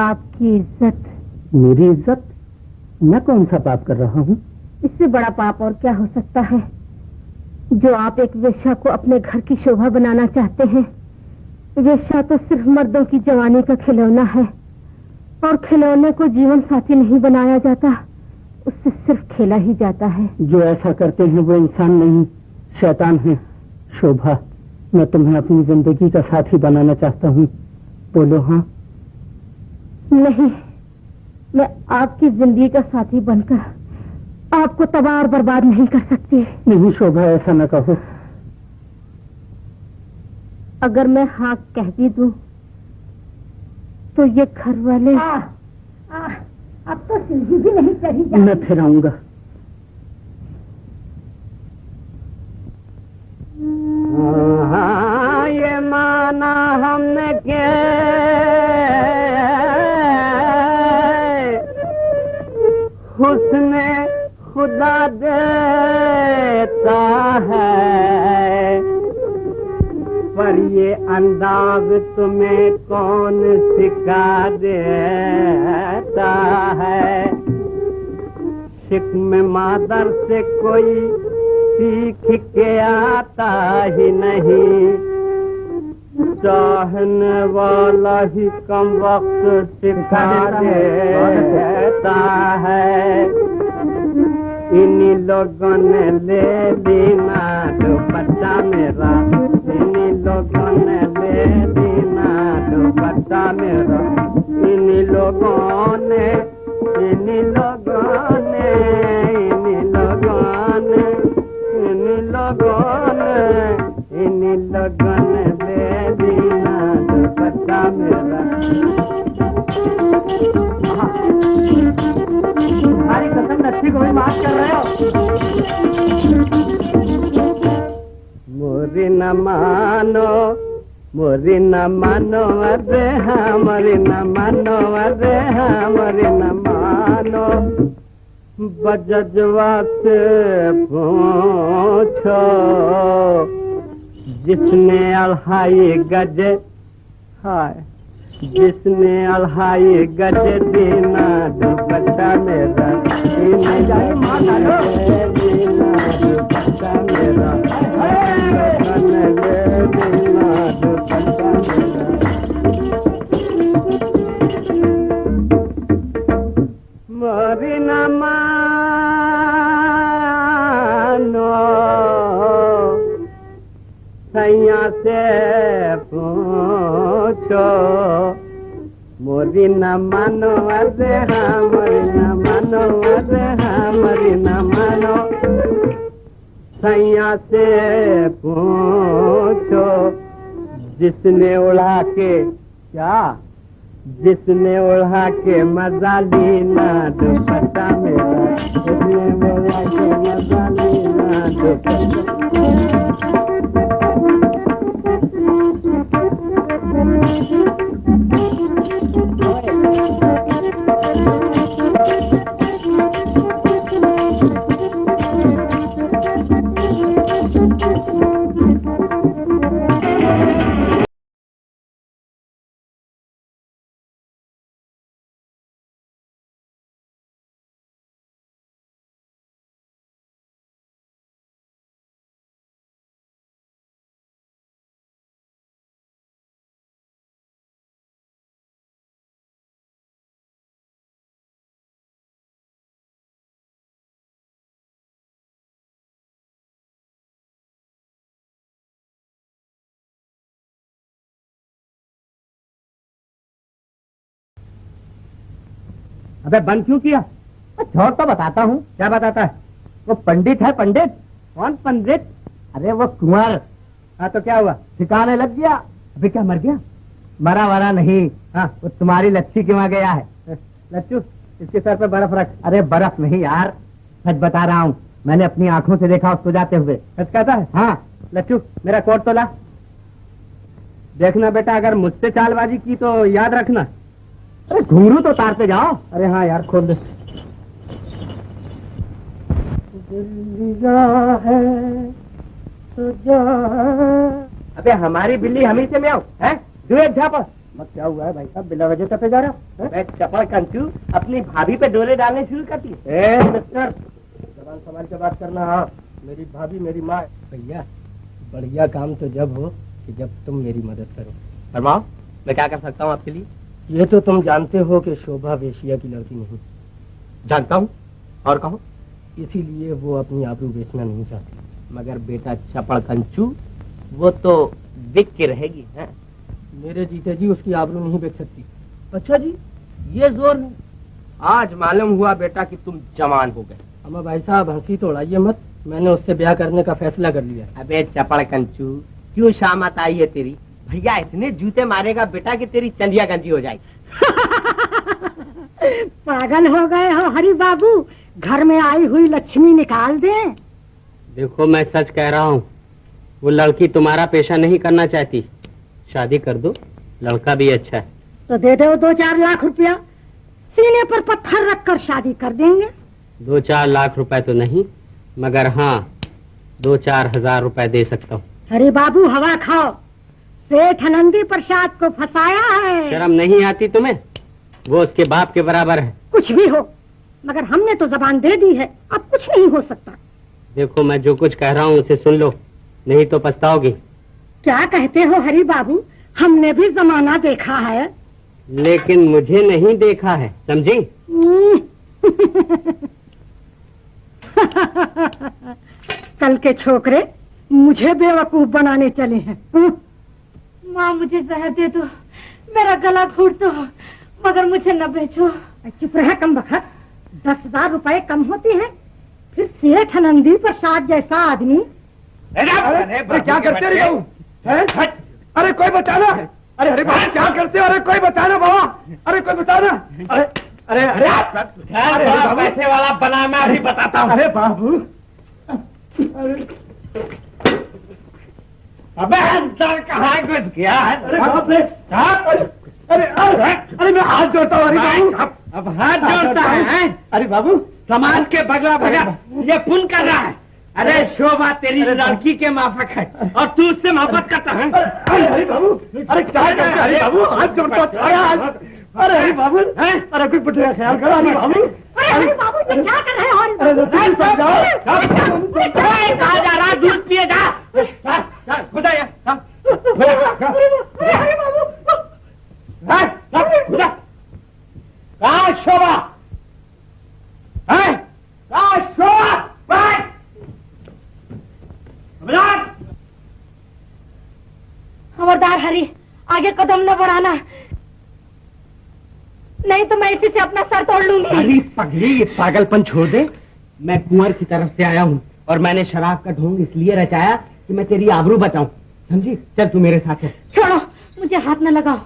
आपकी इज्जत। मेरी इज्जत? मैं कौन सा पाप कर रहा हूँ? इससे बड़ा पाप और क्या हो सकता है, जो आप एक वेश्या को अपने घर की शोभा बनाना चाहते हैं। वेश्या तो सिर्फ मर्दों की जवानी का खिलौना है, और खिलौने को जीवन साथी नहीं बनाया जाता, उससे सिर्फ खेला ही जाता है। जो ऐसा करते हैं वो इंसान नहीं, शैतान है। शोभा, मैं तुम्हें अपनी जिंदगी का साथी बनाना चाहता हूँ। बोलो हाँ। नहीं, मैं आपकी जिंदगी का साथी बनकर आपको तबाह और बर्बाद नहीं कर सकती। नहीं शोभा, ऐसा न कहो। अगर मैं हाँ कह भी दूं तो ये घर वाले अब तो सीढ़ी भी नहीं चढ़ी जाती। मैं फिर आऊंगा। हाँ, ये माना हमने के हुस्ने खुदा देता है, पर ये अंदाज तुम्हें कौन सिखा देता है। शिक्म मादर से कोई सीख के आता ही नहीं, चाहने वाला ही कम वक्त सिखा देता है। इन्हीं लोगों ने ले लीना दुपट्टा मेरा, इन्हीं लोगों ने ले लीना दुपट्टा मेरा, इन्हीं लोगों ने, इन्हीं लोगों ने, इन्हीं लोगों ने, इन्हीं लोगों ने, इन्हीं लोगों ने ले लीना दुपट्टा मेरा। तुम्हारी कसम नच्छी को भी माफ कर रहे हो। मोरी न मानो, मोरी न मानो अरे हमारी न मानो, अरे हमारी न मानो। बजजवा से पूछो जिसने अल्हाई गजे, हाय जिसने अल्हाई गजे दीना दुपट्टा मेरा, न मानो सैया से पूछो मोरी न मानो अरे हाँ मोरी न मानो अरे हाँ मोरी न मानो सैया से पूछो जिसने उड़ा के क्या जिसने उड़ा के मजा लीना दुपट्टा मेरा जिसने उड़ा के मजा लीना दुपट्टा अबे बंद क्यों किया? छोड़ तो बताता हूँ। क्या बताता है? वो पंडित है। पंडित? कौन पंडित? अरे वो कुंवर। हाँ तो क्या हुआ? ठिकाने लग गया। अबे क्या मर गया? मरा वरा नहीं। हाँ वो तुम्हारी लच्छी के वहाँ गया है। लच्छू इसके सर पे बर्फ रख। अरे बर्फ नहीं यार, सच बता रहा हूँ, मैंने अपनी आंखों से देखा उसको जाते हुए। सच कहता है? हाँ। लच्छू मेरा कोट तो ला। देखना बेटा, अगर मुझसे चालबाजी की तो याद रखना। अरे घुंघरू तो उतारते जाओ। अरे हाँ यार खोल दे। है तो जा। अबे हमारी बिल्ली हमी से में आओ है दुए झापड़ मत। क्या हुआ है भाई साहब, बिना वजह पे जा रहा है? चपड़ कंचू अपनी भाभी पे डोले डालने शुरू करती है। मिस्टर जबान संभाल के बात करना। हाँ मेरी भाभी मेरी माँ। भैया बढ़िया काम तो जब हो कि जब तुम मेरी मदद करो। फरमाओ मैं क्या कर सकता हूँ आपके लिए? ये तो तुम जानते हो कि शोभा वेश्या की लड़की नहीं। जानता हूँ, और कहो। इसीलिए वो अपनी आबरू बेचना नहीं चाहती। मगर बेटा चपड़ कंचू वो तो बिक के रहेगी है? मेरे जीते जी उसकी आबरू नहीं बेच सकती। अच्छा जी ये जोर है। आज मालूम हुआ बेटा कि तुम जवान हो गए। अम्मा भाई साहब हंसी तो उड़ाइए मत, मैंने उससे ब्याह करने का फैसला कर लिया। अबे चपड़ कंचू क्यों शामत आई है तेरी? भैया इतने जूते मारेगा बेटा कि तेरी चंदिया गंजी हो जाएगी। पागल हो गए हो हरि बाबू, घर में आई हुई लक्ष्मी निकाल दे। देखो मैं सच कह रहा हूँ, वो लड़की तुम्हारा पेशा नहीं करना चाहती। शादी कर दो, लड़का भी अच्छा है। तो दे दो 2-4 लाख रुपया, सीने पर पत्थर रखकर शादी कर देंगे। 2-4 लाख रुपए तो नहीं, मगर हाँ 2-4 हजार रुपए दे सकता हूँ। अरे बाबू हवा खाओ, सेठ आनंदी प्रसाद को फंसाया है। शर्म नहीं आती तुम्हें? वो उसके बाप के बराबर है। कुछ भी हो, मगर हमने तो जबान दे दी है, अब कुछ नहीं हो सकता। देखो मैं जो कुछ कह रहा हूँ उसे सुन लो, नहीं तो पछताओगी। क्या कहते हो हरि बाबू, हमने भी जमाना देखा है। लेकिन मुझे नहीं देखा है, समझी? कल के छोकरे मुझे बेवकूफ बनाने चले हैं। माँ मुझे जहर दे दो, मेरा गला घोट दो, मगर मुझे न बेचो। चुप रह कम बखत, 10,000 रुपए कम होते हैं? फिर सेठ आनंदी प्रसाद जैसा आदमी। अरे क्या करते रहे हो? अरे कोई बचाना! अरे अरे बाबा क्या करते हो? अरे कोई बचाना बाबा! अरे कोई बचाना! अरे अरे अरे पैसे वाला बना, मैं अभी बताता हूँ। अरे बाबू! अबे अंदर कहाँ घुस गया है? अरे बाप रे! अरे अरे मैं हाथ जोड़ता हूँ। अरे बाबू अब हाथ जोड़ता है? अरे बाबू समाज के बगला बगला ये पुन कर रहा है। अरे शोभा तेरी लड़की के माफक है और तू उससे मोहब्बत करता है। अरे बाबू, अरे क्या करते? अरे बाबू हाथ जोड़ता। अरे अरे बाबू, अरे कोई बुढ़े का ख्याल करो। अरे बाबू, अरे बाबू ये क्या कर रहे हो? कहा जा रहा? दूध पिए जा। खुदा कहा शोभा? आगे कदम न बढ़ाना, नहीं तो मैं इसी से अपना सर तोड़ लूंगी। अरे पगली, ये पागलपन छोड़ दे। मैं कुंवर की तरफ से आया हूँ और मैंने शराब का ढोंग इसलिए रचाया कि मैं तेरी आबरू बचाऊं, समझी? चल तू मेरे साथ है। छोड़ो, मुझे हाथ न लगाओ।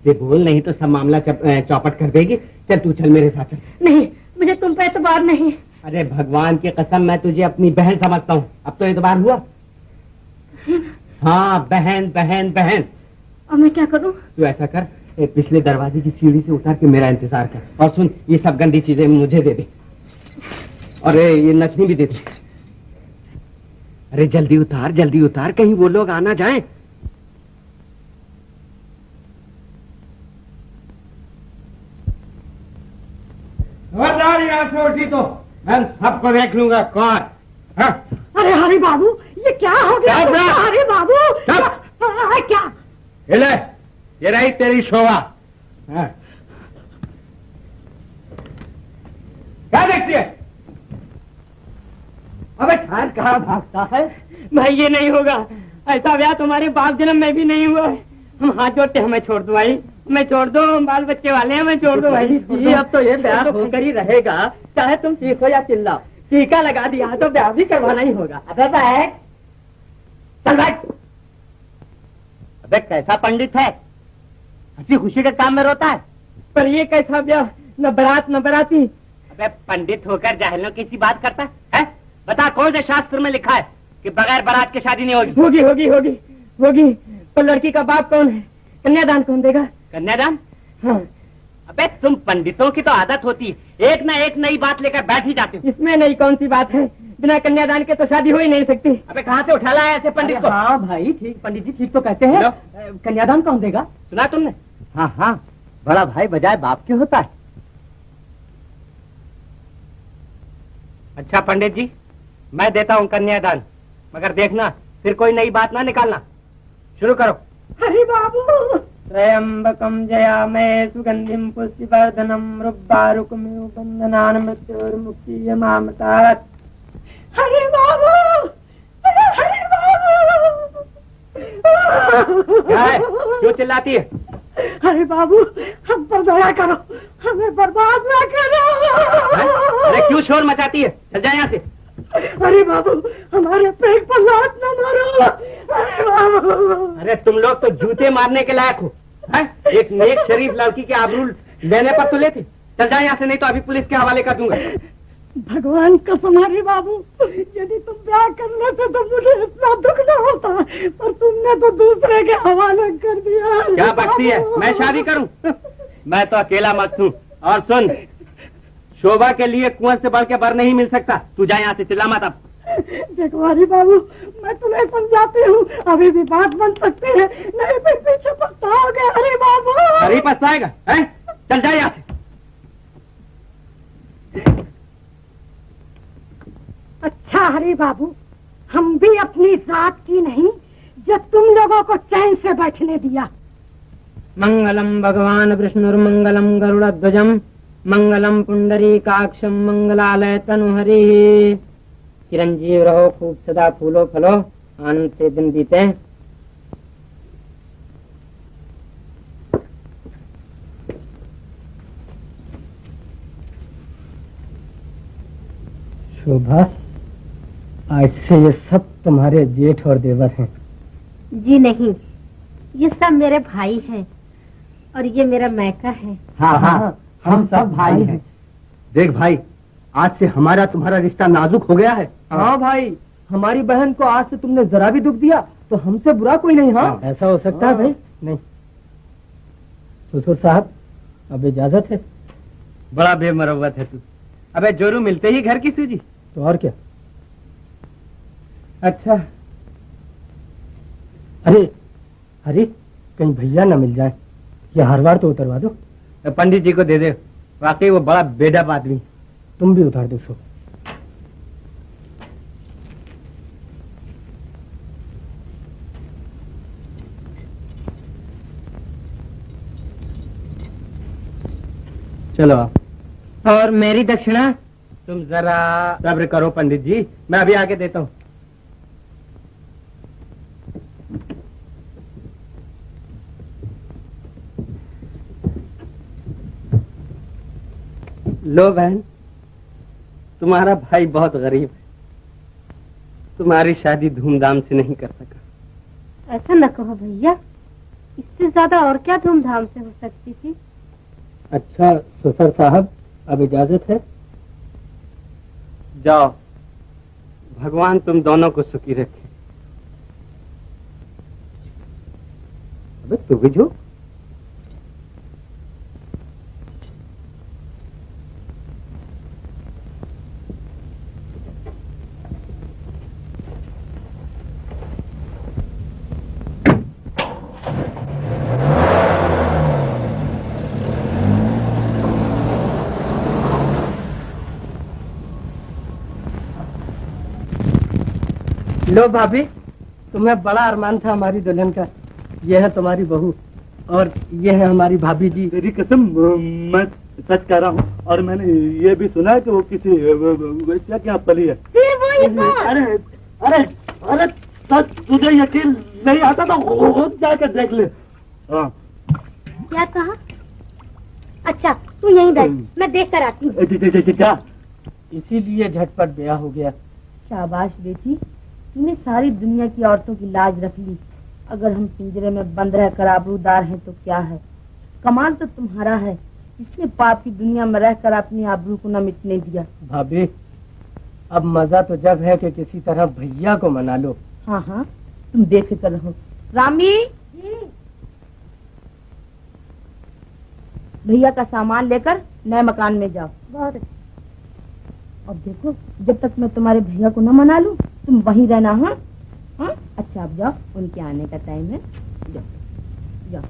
से बोल, नहीं तो सब मामला चौपट कर देगी। चल तू चल मेरे साथ चल। नहीं, मुझे तुम पे एतबार नहीं। अरे भगवान की कसम, मैं तुझे अपनी बहन समझता हूँ। अब तो एतबार हुआ। हाँ, बहन बहन बहन। अब मैं क्या करूँ? तू ऐसा कर, पिछले दरवाजे की सीढ़ी से उतार के मेरा इंतजार कर। और सुन, ये सब गंदी चीजें मुझे दे दे। अरे ये नथनी भी दे दे। अरे जल्दी उतार, कहीं वो लोग आना जाएं। खबरदार, यहाँ से उठी तो मैं सबको देख लूंगा कौन। हाँ? अरे हरि बाबू, ये क्या हो गया? हरि बाबू क्या? ले, ये रही तेरी शोभा। हाँ? क्या देखती है? अबे ठहर, कहाँ भागता है? भाई ये नहीं होगा, ऐसा ब्याह तुम्हारे बाप जन्म में भी नहीं हुआ है। हम हाथ जोड़ते, हमें छोड़ दो भाई, हमें छोड़ दो, हम बाल बच्चे वाले हैं, हमें छोड़ दो भाई। ये अब तो ये ब्याह होकर ही रहेगा, चाहे तुम चीखो या चिल्लाओ। टीका लगा दिया तो ब्याह भी करवाना ही होगा। अबे बैठ, चल बैठ। अबे कैसा पंडित है, हंसी खुशी के काम में रोता है। पर ये कैसा ब्याह, न बारात न बाराती। अबे पंडित होकर जाहिलों की सी बात करता है? बता, कौन से शास्त्र में लिखा है कि बगैर बारात की शादी नहीं होगी? होगी होगी होगी होगी। पर लड़की का बाप कौन है? कन्यादान कौन देगा? कन्यादान? हाँ। अबे तुम पंडितों की तो आदत होती है, एक ना एक नई बात लेकर बैठ ही जाते हो। इसमें नई कौन सी बात है? बिना कन्यादान के तो शादी हो ही नहीं सकती। अबे कहाँ से उठा लाया ऐसे पंडित को? हाँ भाई ठीक, पंडित जी ठीक तो कहते हैं। कन्यादान कौन देगा? सुना तुमने? हाँ हाँ, बड़ा भाई बजाय बाप के होता है। अच्छा पंडित जी, मैं देता हूँ कन्यादान, मगर देखना फिर कोई नई बात ना निकालना। शुरू करो। हरि बाबू, त्र्यंबकम जयामहे सुगंधिम पुष्टिवर्धनम रुब्बारुकमिव बंधनान् मृत्योर्मुक्षीयमामृतात्। हरि बाबू, हरि बाबू। क्या है? क्यों चिल्लाती है? अरे बाबू, हम पर दया करो, हमें बर्बाद ना करो। अरे क्यों शोर मचाती है? चल जाए यहाँ से। अरे बाबू, हमारे पेट पर लात न मारो। अरे बाबू। अरे तुम लोग तो जूते मारने के लायक हो। है? एक नेक शरीफ लड़की के आबरू लेने पर तो लेते। चल जाए यहाँ से, नहीं तो अभी पुलिस के हवाले कर दूंगा। भगवान कसम हरि बाबू, यदि तुम ब्याह कर लेते तो मुझे इतना दुख न होता, पर तुमने तो दूसरे के हवाले कर दिया। क्या बकती है? मैं शादी करूं? मैं तो अकेला मस्त हूँ। और सुन, शोभा के लिए कुंवर से बढ़ के बर नहीं मिल सकता। तू जा यहाँ से, चिल्ला मत अब। देखो हरि बाबू, मैं तुम्हें समझाती हूँ, अभी भी बात बन सकती है, नहीं तो पीछे पछताओगे हरि बाबू। अरे पछताएगा? चल जा यहाँ से। अच्छा हरि बाबू, हम भी अपनी जात की नहीं जो तुम लोगों को चैन से बैठने दिया। मंगलम भगवान विष्णुर्मंगलम गरुड़ध्वजम मंगलम पुंडरीकाक्षम मंगलालय तनुहरि। चिरंजीव रहो, खूब सदा फूलो फलो, आनंद से दिन बीते। शोभा, आज से ये सब तुम्हारे जेठ और देवर हैं। जी नहीं, ये सब मेरे भाई हैं और ये मेरा मैका है। हाँ हाँ, हम सब भाई हैं। देख भाई, आज से हमारा तुम्हारा रिश्ता नाजुक हो गया है। हाँ भाई, हमारी बहन को आज से तुमने जरा भी दुख दिया तो हमसे बुरा कोई नहीं। हाँ, ऐसा हो सकता है भाई? नहीं। ससुर साहब, अब इजाजत है। बड़ा बेमरवत है तू। अबे जोरू मिलते ही घर की सूजी। तो और क्या? अच्छा, अरे कहीं भैया ना मिल जाए, ये हर बार तो उतरवा दो। पंडित जी को दे दे, वाकई वो बड़ा बेढप आदमी। तुम भी उतार दो सो। चलो। और मेरी दक्षिणा? तुम जरा सब्र करो पंडित जी, मैं अभी आके देता हूँ। लो बहन, तुम्हारा भाई बहुत गरीब है, तुम्हारी शादी धूमधाम से नहीं कर सका। ऐसा न कहो भैया, इससे ज्यादा और क्या धूमधाम से हो सकती थी। अच्छा ससुर साहब, अब इजाजत है, जाओ, भगवान तुम दोनों को सुखी रखे। अबे तू भी झूठ। लो भाभी, तुम्हें बड़ा अरमान था हमारी दुल्हन का। यह है तुम्हारी बहू और यह है हमारी भाभी जी। तेरी कसम, मैं सच कह रहा हूँ, और मैंने ये भी सुना है कि वो किसी वैश्या के यहाँ पली है। फिर वही बात। अरे अरे अरे, सच तुझे यकीन नहीं आता तो खुद जाकर देख ले। हाँ। क्या कहा? अच्छा तू यहीं बैठ, मैं देख कर आती हूँ। क्या? इसीलिए झटपट ब्याह हो गया। शाबाश बेटी, तुमने सारी दुनिया की औरतों की लाज रख ली। अगर हम पिंजरे में बंद रहकर आबरूदार हैं तो क्या है, कमाल तो तुम्हारा है, इसने पाप की दुनिया में रहकर अपनी आबरू को न मिटने दिया। भाभी, अब मजा तो जब है कि किसी तरह भैया को मना लो। हाँ हाँ, तुम बेफिक्र रहो। रामी, भैया का सामान लेकर नए मकान में जाओ। बहुत अच्छा। अब देखो, जब तक मैं तुम्हारे भैया को न मना लूं, तुम वहीं रहना। हाँ हाँ, अच्छा अब जाओ, उनके आने का टाइम है, जाओ जाओ।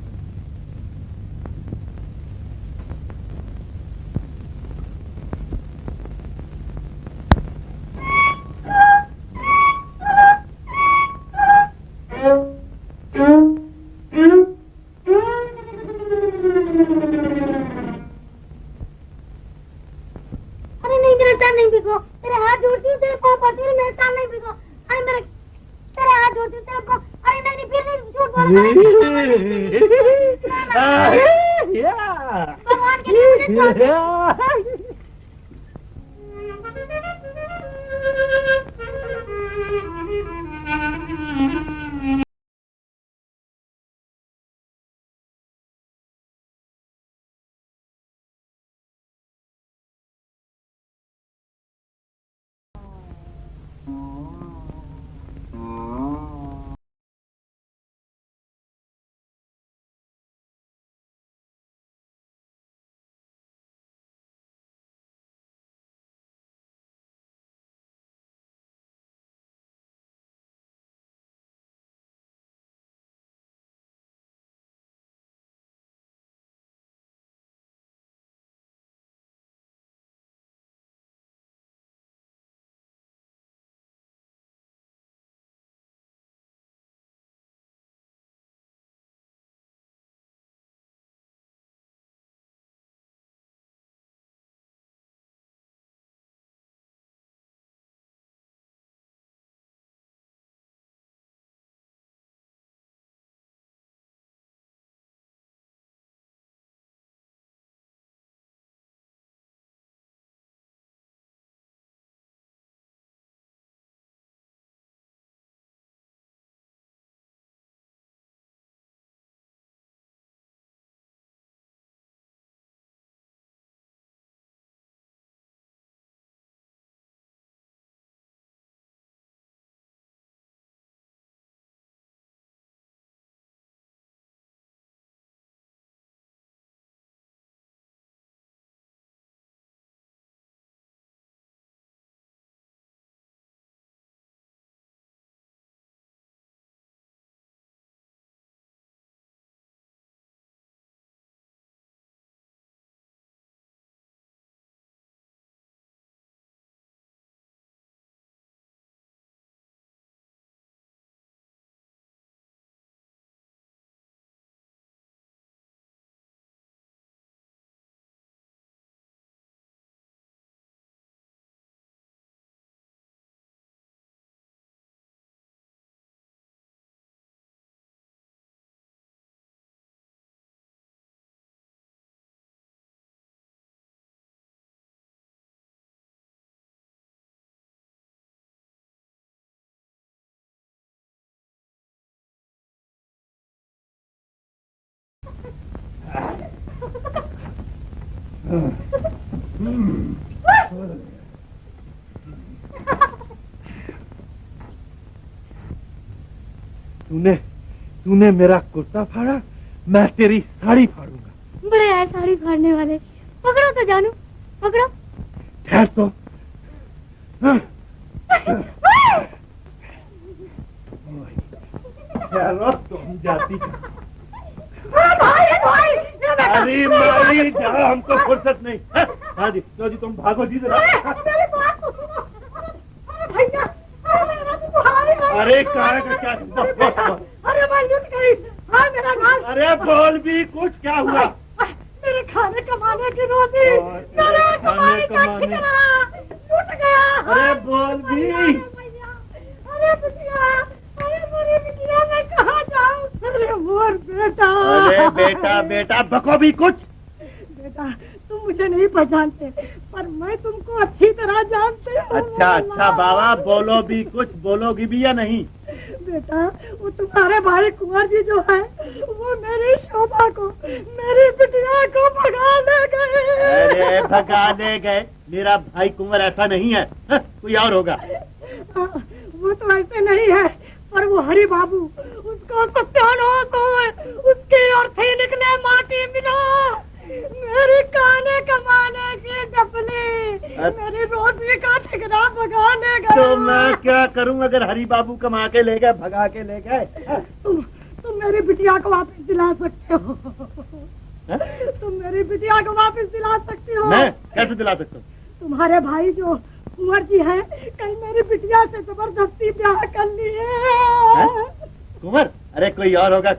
अरे नहीं, मेरा टाइम नहीं बिको, तेरे हाथ जोड़ती हूँ, तेरे पाँव पड़ती हूँ, मेरा टाइम नहीं बिको। अरे मेरे, तेरे हाथ जोड़ती हूँ, तेरे पाँव। अरे नहीं नहीं, फिर नहीं, झूठ बोल। भगवान के लिए मुझे छोड़ दे। तूने मेरा कुर्ता फाड़ा, मैं तेरी साड़ी फाड़ूंगा। बड़े आए साड़ी फाड़ने वाले, पकड़ो तो जानू, पकड़ो। ठहर तो। तुम जाती। अरे मारी जा, हमको फुर्सत नहीं। हाँ जी, लो जी, तुम भागो जी जरा। अरे कहाँ का क्या? अरे मैं लुट गई। हाँ मेरा घास। अरे बोल भी कुछ, क्या हुआ? मेरे खाने कमाने की रोटी, मेरे खाने कमाने लुट गया। अरे बोल भी। अरे बिटिया, अरे मेरी बिटिया, मैं कहाँ जाऊँ? अरे मोर बेटा। अरे बेटा बेटा बको भी कुछ। बेटा तुम मुझे नहीं पहचानते, पर मैं तुमको अच्छी तरह जानते हूँ। अच्छा बाबा, बोलो भी कुछ, बोलोगी भी या नहीं? बेटा वो तुम्हारे भाई कुंवर जी जो है, वो मेरी शोभा को, मेरी बिटिया को भगा ले गए। अरे भगा ले गए? मेरा भाई कुंवर ऐसा नहीं है, कोई और होगा। वो तो ऐसे नहीं है, पर वो हरि बाबू, उसको सत्यानो को उसकी और से निकले माटी मिलो। मेरी खाने कमाने की डपली, मेरी रोटी का ठिकाना भगाने गए। तो मैं क्या करूं अगर हरि बाबू कमा के ले गए, भगा के ले गए? तुम मेरी बिटिया को वापस दिला सकते हो। तुम मेरी बिटिया को वापस दिला सकते हो। मैं कैसे दिला सकता हूँ? तुम्हारे भाई जो कुंवर जी है, कल मेरी बिटिया से जबरदस्ती ब्याह कर लिए। कुंवर? अरे कोई और होगा।